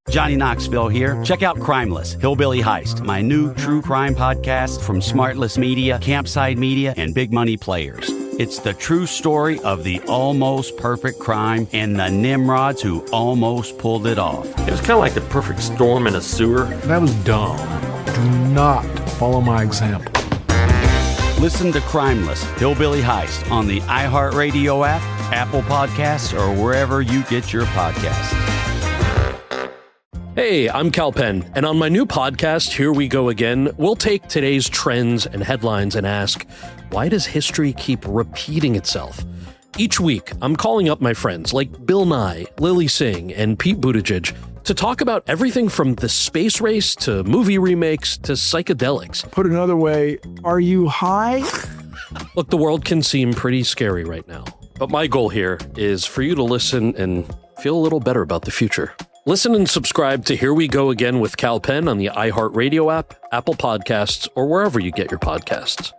Johnny Knoxville here. Check out Crimeless, Hillbilly Heist, my new true crime podcast from Smartless Media, Campside Media, and Big Money Players. It's the true story of the almost perfect crime and the Nimrods who almost pulled it off. It was kind of like the perfect storm in a sewer. That was dumb. Do not follow my example. Listen to Crimeless, Hillbilly Heist on the iHeartRadio app, Apple Podcasts, or wherever you get your podcasts. Hey, I'm Cal Penn, and on my new podcast, Here We Go Again, we'll take today's trends and headlines and ask, why does history keep repeating itself? Each week, I'm calling up my friends like Bill Nye, Lily Singh, and Pete Buttigieg to talk about everything from the space race to movie remakes to psychedelics. Put another way, are you high? Look, the world can seem pretty scary right now, but my goal here is for you to listen and feel a little better about the future. Listen and subscribe to Here We Go Again with Cal Penn on the iHeartRadio app, Apple Podcasts, or wherever you get your podcasts.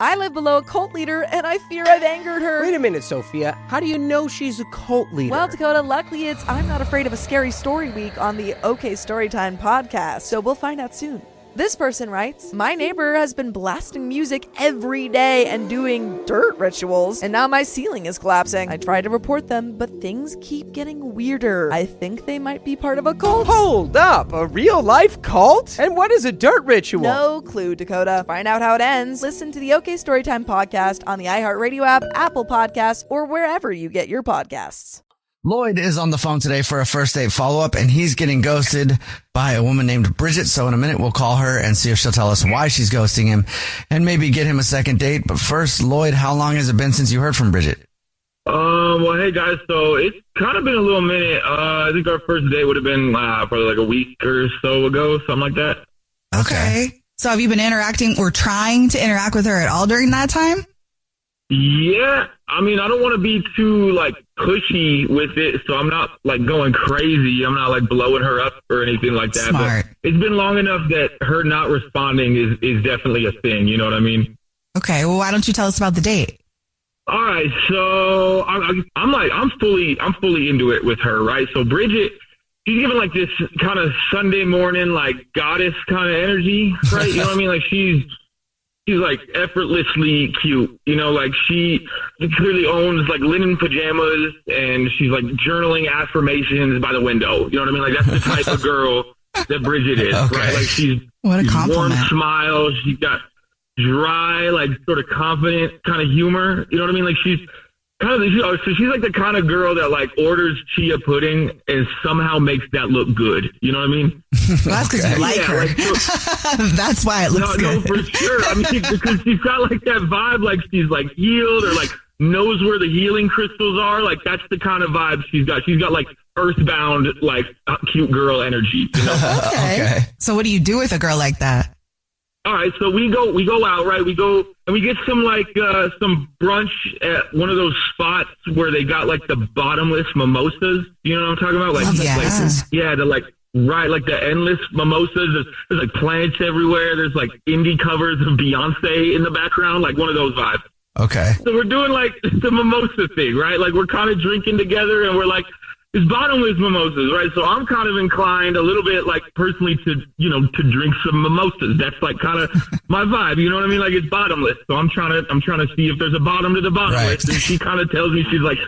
I live below a cult leader, and I fear I've angered her. Wait a minute, Sophia. How do you know she's a cult leader? Well, Dakota, luckily it's I'm Not Afraid of a Scary Story Week on the OK Storytime podcast, so we'll find out soon. This person writes, my neighbor has been blasting music every day and doing dirt rituals, and now my ceiling is collapsing. I try to report them, but things keep getting weirder. I think they might be part of a cult. Hold up, a real-life cult? And what is a dirt ritual? No clue, Dakota. Find out how it ends. Listen to the OK Storytime podcast on the iHeartRadio app, Apple Podcasts, or wherever you get your podcasts. Lloyd is on the phone today for a first date follow-up, and he's getting ghosted by a woman named Bridget. So in a minute, we'll call her and see if she'll tell us why she's ghosting him and maybe get him a second date. But first, Lloyd, how long has it been since you heard from Bridget? Well, hey, guys. So it's kind of been a little minute. I think our first date would have been probably like a week or so ago, something like that. Okay. So have you been interacting or trying to interact with her at all during that time? Yeah. I mean, I don't want to be too, pushy with it, so I'm not, going crazy. I'm not, blowing her up or anything like that. Smart. But it's been long enough that her not responding is definitely a thing. You know what I mean? Okay. Well, why don't you tell us about the date? All right. So I'm fully into it with her, right? So Bridget, she's giving, this kind of Sunday morning, goddess kind of energy, right? You know what I mean? She's effortlessly cute, she clearly owns linen pajamas and she's journaling affirmations by the window. You know what I mean? That's the type of girl that Bridget is, right? She's what a compliment. Warm smile. She's got dry, sort of confident kind of humor. You know what I mean? She's kind of, so she's the kind of girl that orders chia pudding and somehow makes that look good. You know what I mean? Well, that's because you like her. That's why it looks good. No, for sure. I mean, because she's got that vibe, she's healed or knows where the healing crystals are. That's the kind of vibe she's got. She's got earthbound, cute girl energy. You know? Okay. So what do you do with a girl like that? all right, so we go out, right? We go and we get some some brunch at one of those spots where they got like the bottomless mimosas. You know what I'm talking about? Like, like the endless mimosas. There's like plants everywhere. There's like indie covers of Beyonce in the background, like one of those vibes. Okay. So we're doing like the mimosa thing, right? Like we're kind of drinking together and we're like, it's bottomless mimosas, right? So I'm kind of inclined a little bit like personally to drink some mimosas. That's like kind of my vibe. You know what I mean? Like it's bottomless. So I'm trying to see if there's a bottom to the bottomless. Right. And she kind of tells me, she's like,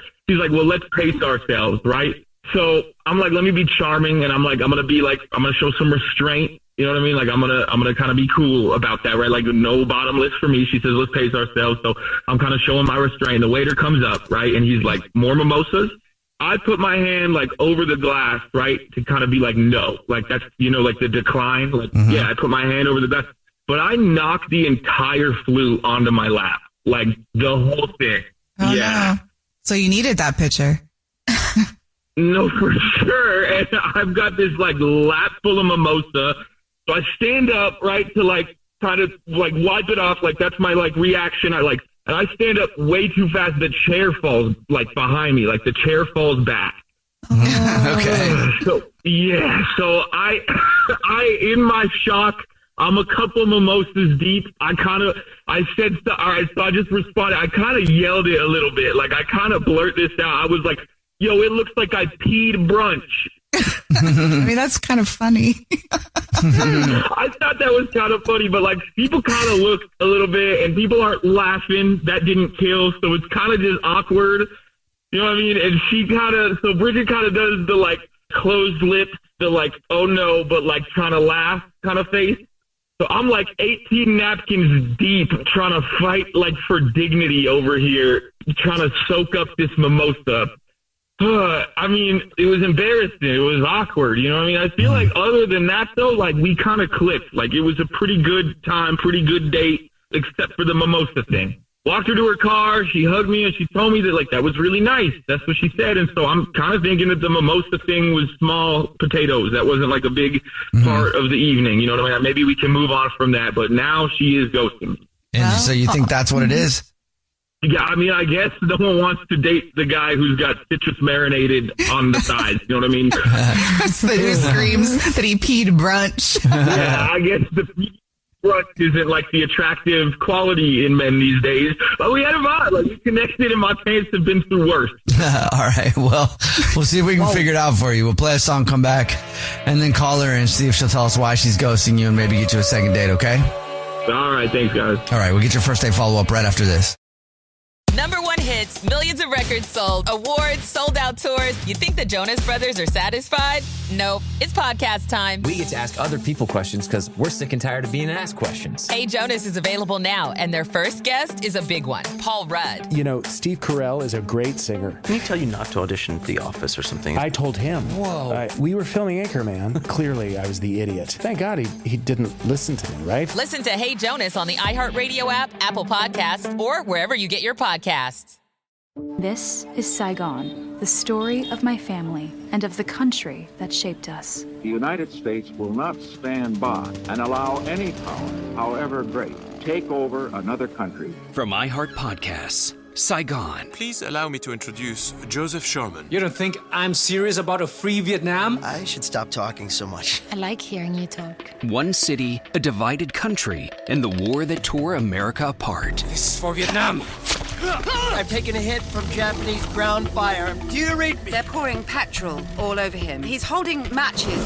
well, let's pace ourselves, right? So I'm like, let me be charming. And I'm like, I'm going to show some restraint. You know what I mean? Like I'm gonna kind of be cool about that, right? Like no bottomless for me. She says, let's pace ourselves. So I'm kind of showing my restraint. The waiter comes up, right? And he's like, more mimosas. I put my hand like over the glass, right? To kind of be like, no, like that's, like the decline. Like, yeah, I put my hand over the glass, but I knocked the entire flute onto my lap, like the whole thing. Oh, yeah. No. So you needed that picture. No, for sure. And I've got this like lap full of mimosa. So I stand up, right, to like kind of like wipe it off. Like that's my like reaction. And I stand up way too fast. The chair falls like behind me. Like the chair falls back. Okay. So I in my shock, I'm a couple mimosas deep. I said, all right. So I just responded. I kind of yelled it a little bit. Like I kind of blurt this out. I was like, yo, it looks like I peed brunch. I mean, that's kind of funny. I thought that was kind of funny, but like people kind of look a little bit and people aren't laughing. That didn't kill. So it's kind of just awkward. You know what I mean? And so Bridget kind of does the like closed lips, the like, oh no, but like trying to laugh kind of face. So I'm like 18 napkins deep trying to fight like for dignity over here, trying to soak up this mimosa. I mean, it was embarrassing. It was awkward. You know what I mean? I feel like other than that, though, like we kind of clicked. Like it was a pretty good time, pretty good date, except for the mimosa thing. Walked her to her car. She hugged me and she told me that like that was really nice. That's what she said. And so I'm kind of thinking that the mimosa thing was small potatoes. That wasn't like a big part of the evening. You know what I mean? Maybe we can move on from that. But now she is ghosting me. And so you think that's what it is? Yeah, I mean, I guess no one wants to date the guy who's got citrus marinated on the sides. You know what I mean? Who screams that he peed brunch. Yeah, I guess the brunch isn't like the attractive quality in men these days. But we had a vibe. Like, we connected and my pants have been through worse. All right, well, we'll see if we can figure it out for you. We'll play a song, come back, and then call her and see if she'll tell us why she's ghosting you and maybe get you a second date, okay? All right, thanks, guys. All right, we'll get your first date follow-up right after this. Number one hits, millions of records sold, awards, sold out tours. You think the Jonas Brothers are satisfied? Nope. It's podcast time. We get to ask other people questions because we're sick and tired of being asked questions. Hey Jonas is available now, and their first guest is a big one, Paul Rudd. You know, Steve Carell is a great singer. Can he tell you not to audition for The Office or something? I told him. Whoa. We were filming Anchorman. Clearly, I was the idiot. Thank God he didn't listen to me, right? Listen to Hey Jonas on the iHeartRadio app, Apple Podcasts, or wherever you get your podcasts. This is Saigon, the story of my family and of the country that shaped us. The United States will not stand by and allow any power, however great, take over another country. From iHeart Podcasts, Saigon. Please allow me to introduce Joseph Sherman. You don't think I'm serious about a free Vietnam? I should stop talking so much. I like hearing you talk. One city, a divided country, and the war that tore America apart. This is for Vietnam. I've taken a hit from Japanese ground fire. Do you read me? They're pouring petrol all over him. He's holding matches.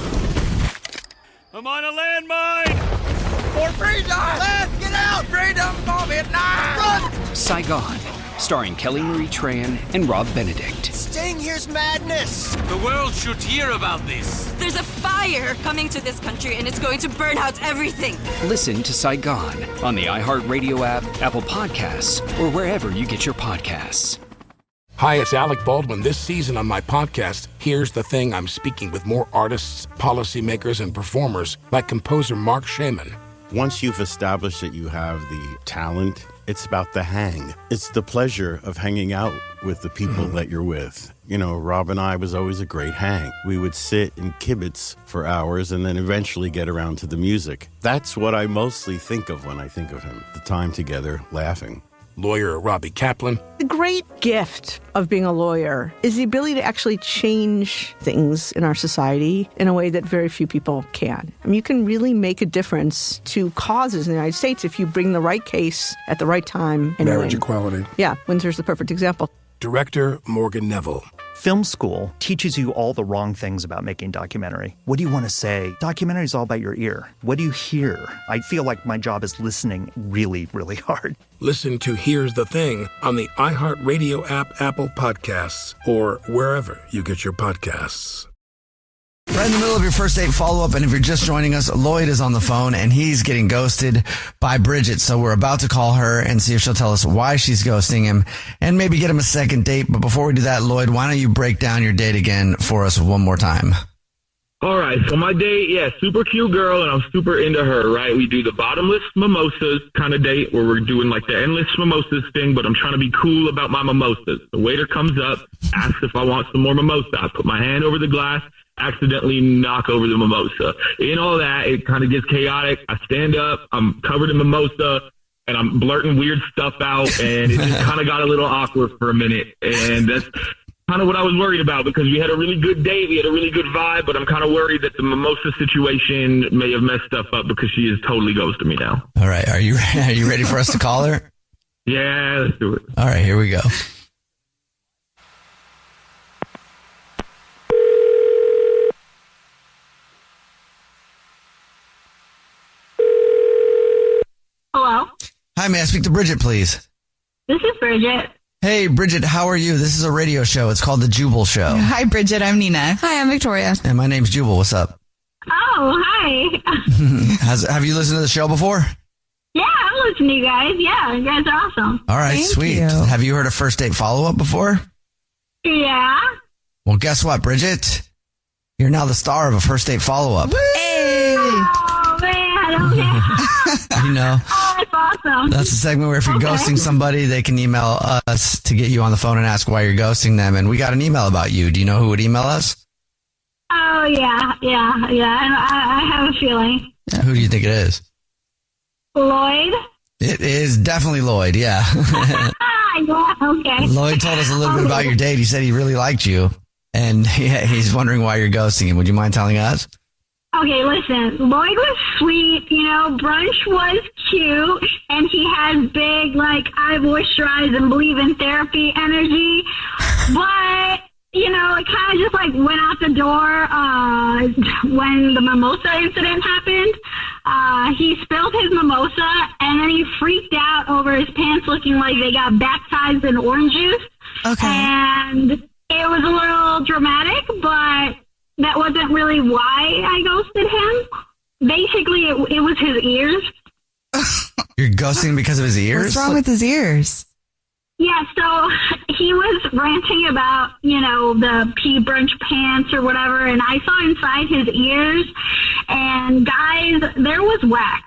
I'm on a landmine! For freedom! Let's get out! Freedom for Vietnam! Run! Saigon, starring Kelly Marie Tran and Rob Benedict. Staying here's madness! The world should hear about this. There's a fire coming to this country and it's going to burn out everything. Listen to Saigon on the iHeartRadio app, Apple Podcasts, or wherever you get your podcasts. Hi, it's Alec Baldwin. This season on my podcast, Here's the Thing, I'm speaking with more artists, policymakers, and performers like composer Mark Shaman. Once you've established that you have the talent It's about the hang. It's the pleasure of hanging out with the people that you're with. You know, Rob and I was always a great hang. We would sit and kibitz for hours and then eventually get around to the music. That's what I mostly think of when I think of him, the time together laughing. Lawyer Robbie Kaplan. The great gift of being a lawyer is the ability to actually change things in our society in a way that very few people can. I mean, you can really make a difference to causes in the United States if you bring the right case at the right time. And Marriage win. equality. Yeah, Windsor's the perfect example. Director Morgan Neville. Film school teaches you all the wrong things about making documentary. What do you want to say? Documentary is all about your ear. What do you hear? I feel like my job is listening really, really hard. Listen to Here's the Thing on the iHeartRadio app, Apple Podcasts, or wherever you get your podcasts. Right in the middle of your first date follow-up, and if you're just joining us, Lloyd is on the phone, and he's getting ghosted by Bridget. So we're about to call her and see if she'll tell us why she's ghosting him, and maybe get him a second date. But before we do that, Lloyd, why don't you break down your date again for us one more time? All right, so my date, super cute girl, and I'm super into her, right? We do the bottomless mimosas kind of date where we're doing like the endless mimosas thing, but I'm trying to be cool about my mimosas. The waiter comes up, asks if I want some more mimosa. I put my hand over the glass, accidentally knock over the mimosa. In all that, it kind of gets chaotic. I stand up, I'm covered in mimosa, and I'm blurting weird stuff out, and it just kind of got a little awkward for a minute, and that's kind of what I was worried about because we had a really good date, we had a really good vibe, but I'm kind of worried that the mimosa situation may have messed stuff up because she is totally ghosted me now. All right, are you ready for us to call her? Yeah, let's do it. All right, here we go. Hello? Hi, may I speak to Bridget, please? This is Bridget. Hey, Bridget, how are you? This is a radio show. It's called The Jubal Show. Hi, Bridget. I'm Nina. Hi, I'm Victoria. And my name's Jubal. What's up? Oh, hi. Have you listened to the show before? Yeah, I listen to you guys. Yeah, you guys are awesome. All right, Thank sweet. you. Have you heard a first date follow-up before? Yeah. Well, guess what, Bridget? You're now the star of a first date follow-up. Hey! Oh, man. Okay. You know, Oh, that's awesome. that's a segment where if you're ghosting somebody, they can email us to get you on the phone and ask why you're ghosting them. And we got an email about you. Do you know who would email us? Oh, yeah. I have a feeling. Who do you think it is? Lloyd? It is definitely Lloyd, yeah. Yeah, okay. Lloyd told us a little bit about your date. He said he really liked you, and he's wondering why you're ghosting him. Would you mind telling us? Okay, listen, Lloyd was sweet, brunch was cute, and he has big, I moisturize and believe in therapy energy, but, it kind of just, went out the door when the mimosa incident happened. He spilled his mimosa, and then he freaked out over his pants looking like they got baptized in orange juice. Okay. And it was a little dramatic, but that wasn't really why I ghosted him. Basically, it was his ears. You're ghosting him because of his ears? What's wrong with his ears? Yeah, so he was ranting about, the pea brunch pants or whatever, and I saw inside his ears, and guys, there was wax.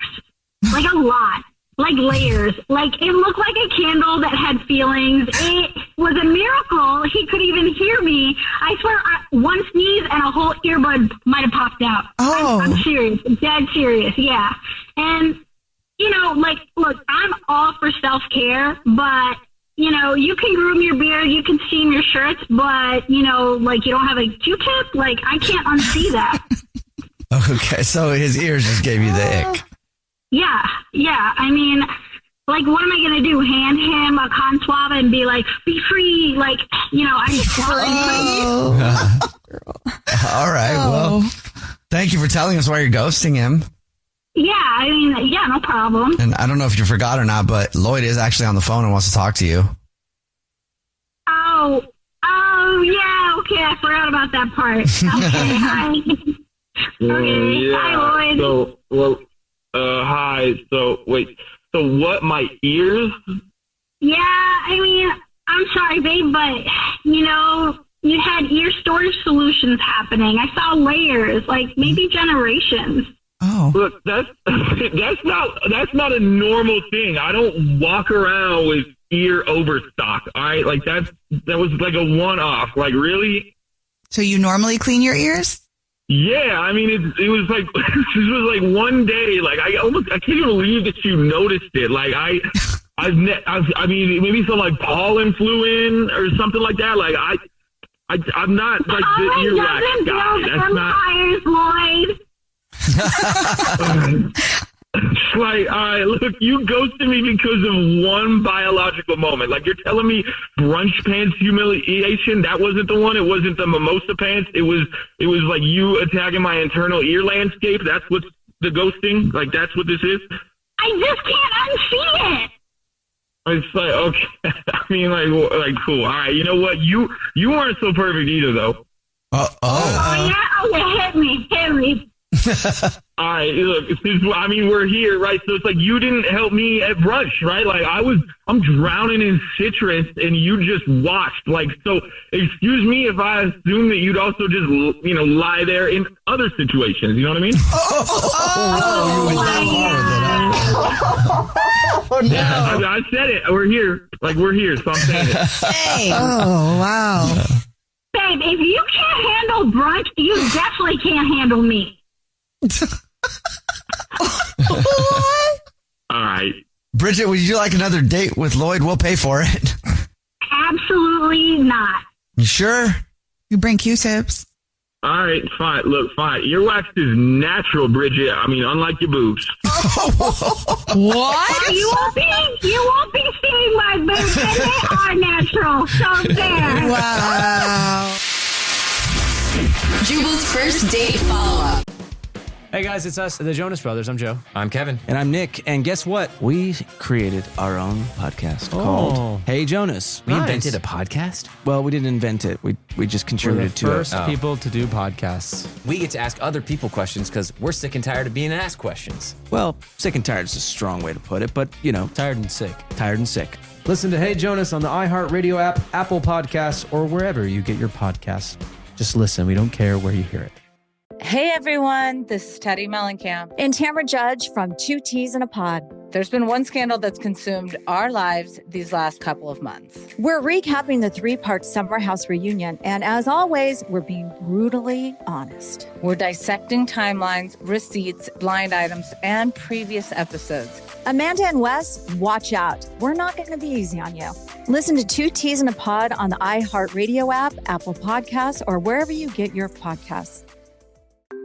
A lot. Layers. It looked like a candle that had feelings. It was a miracle he could even hear me. I swear, one sneeze and a whole earbud might have popped out. Oh. I'm serious. Dead serious, yeah. And, look, I'm all for self-care, but, you can groom your beard, you can steam your shirts, but, you don't have a Q-tip? I can't unsee that. Okay, so his ears just gave you the ick. Yeah. I mean, what am I going to do? Hand him a cotton swab and be like, be free? I'm free. All right, well, thank you for telling us why you're ghosting him. Yeah, I mean, no problem. And I don't know if you forgot or not, but Lloyd is actually on the phone and wants to talk to you. Oh, yeah, okay, I forgot about that part. Okay, hi. Okay, Yeah. hi, Lloyd. Hi. So, wait. So what, my ears? Yeah, I mean, I'm sorry, babe, but, you had ear storage solutions happening. I saw layers, maybe generations. Oh, Oh. Look, that's not a normal thing. I don't walk around with ear overstock. All right, like that was like a one-off. Like, really? So you normally clean your ears? Yeah, I mean, it was like this was like one day. Like I can't even believe that you noticed it. Like I mean, maybe some like pollen flew in or something like that. Like I'm not like the earwax guy. That's not. Lloyd. It's like, all right, look, you ghosted me because of one biological moment. Like, you're telling me brunch pants humiliation? That wasn't the one. It wasn't the mimosa pants. It was like you attacking my internal ear landscape. That's what's the ghosting. Like, that's what this is. I just can't unsee it. It's like, okay. I mean, like, cool. All right, you know what? You weren't so perfect either, though. Oh, yeah? Okay, hit me. All right, look, I mean, we're here, right? So it's like you didn't help me at brunch, right? Like I'm drowning in citrus and you just watched. Like, so excuse me if I assume that you'd also just, lie there in other situations. You know what I mean? Oh, no. Yeah, I said it. We're here. Like, we're here, so I'm saying it. Dang. Oh, wow. Babe, if you can't handle brunch, you definitely can't handle me. All right. Bridget, would you like another date with Lloyd? We'll pay for it. Absolutely not. You sure? You bring Q-tips. All right, fine. Look, fine. Earwax is natural, Bridget. I mean, unlike your boobs. What? You won't be seeing my boobs, and they are natural. So there. Wow. Jubal's first date follow-up. Hey guys, it's us, the Jonas Brothers. I'm Joe. I'm Kevin. And I'm Nick. And guess what? We created our own podcast called Hey Jonas. We invented a podcast? Well, we didn't invent it. We just contributed to it. We're the first people to do podcasts. We get to ask other people questions because we're sick and tired of being asked questions. Well, sick and tired is a strong way to put it, but, tired and sick. Tired and sick. Listen to Hey Jonas on the iHeartRadio app, Apple Podcasts, or wherever you get your podcasts. Just listen. We don't care where you hear it. Hey everyone, this is Teddy Mellencamp and Tamara Judge from Two Teas in a Pod. There's been one scandal that's consumed our lives these last couple of months. We're recapping the 3-part Summer House reunion, and as always, we're being brutally honest. We're dissecting timelines, receipts, blind items, and previous episodes. Amanda and Wes, watch out. We're not going to be easy on you. Listen to Two Teas in a Pod on the iHeartRadio app, Apple Podcasts, or wherever you get your podcasts.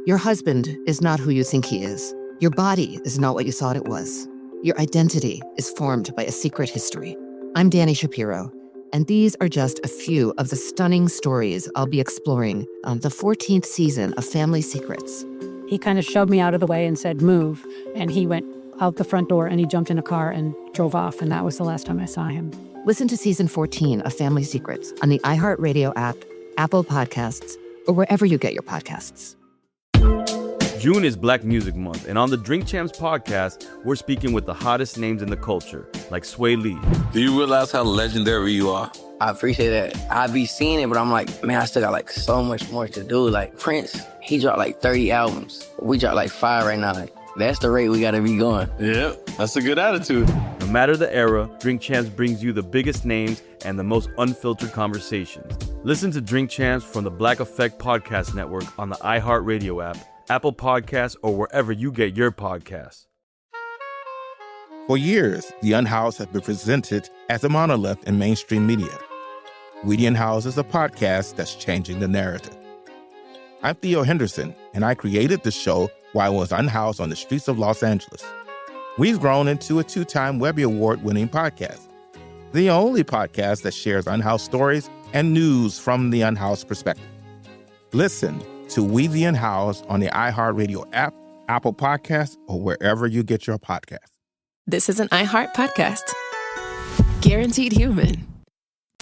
Your husband is not who you think he is. Your body is not what you thought it was. Your identity is formed by a secret history. I'm Danny Shapiro, and these are just a few of the stunning stories I'll be exploring on the 14th season of Family Secrets. He kind of shoved me out of the way and said, move. And he went out the front door and he jumped in a car and drove off. And that was the last time I saw him. Listen to season 14 of Family Secrets on the iHeartRadio app, Apple Podcasts, or wherever you get your podcasts. June is Black Music Month, and on the Drink Champs podcast, we're speaking with the hottest names in the culture, like Sway Lee. Do you realize how legendary you are? I appreciate that. I be seeing it, but I'm like, man, I still got like so much more to do. Like Prince, he dropped like 30 albums. We dropped like 5 right now. Like, that's the rate we gotta be going. Yeah, that's a good attitude. No matter the era, Drink Champs brings you the biggest names and the most unfiltered conversations. Listen to Drink Champs from the Black Effect Podcast Network on the iHeartRadio app, Apple Podcasts, or wherever you get your podcasts. For years, The Unhoused has been presented as a monolith in mainstream media. We The Unhoused is a podcast that's changing the narrative. I'm Theo Henderson, and I created the show while I was unhoused on the streets of Los Angeles. We've grown into a 2-time Webby Award-winning podcast, the only podcast that shares unhoused stories and news from the unhoused perspective. Listen to We the Unhoused on the iHeartRadio app, Apple Podcasts, or wherever you get your podcasts. This is an iHeart podcast. Guaranteed Human.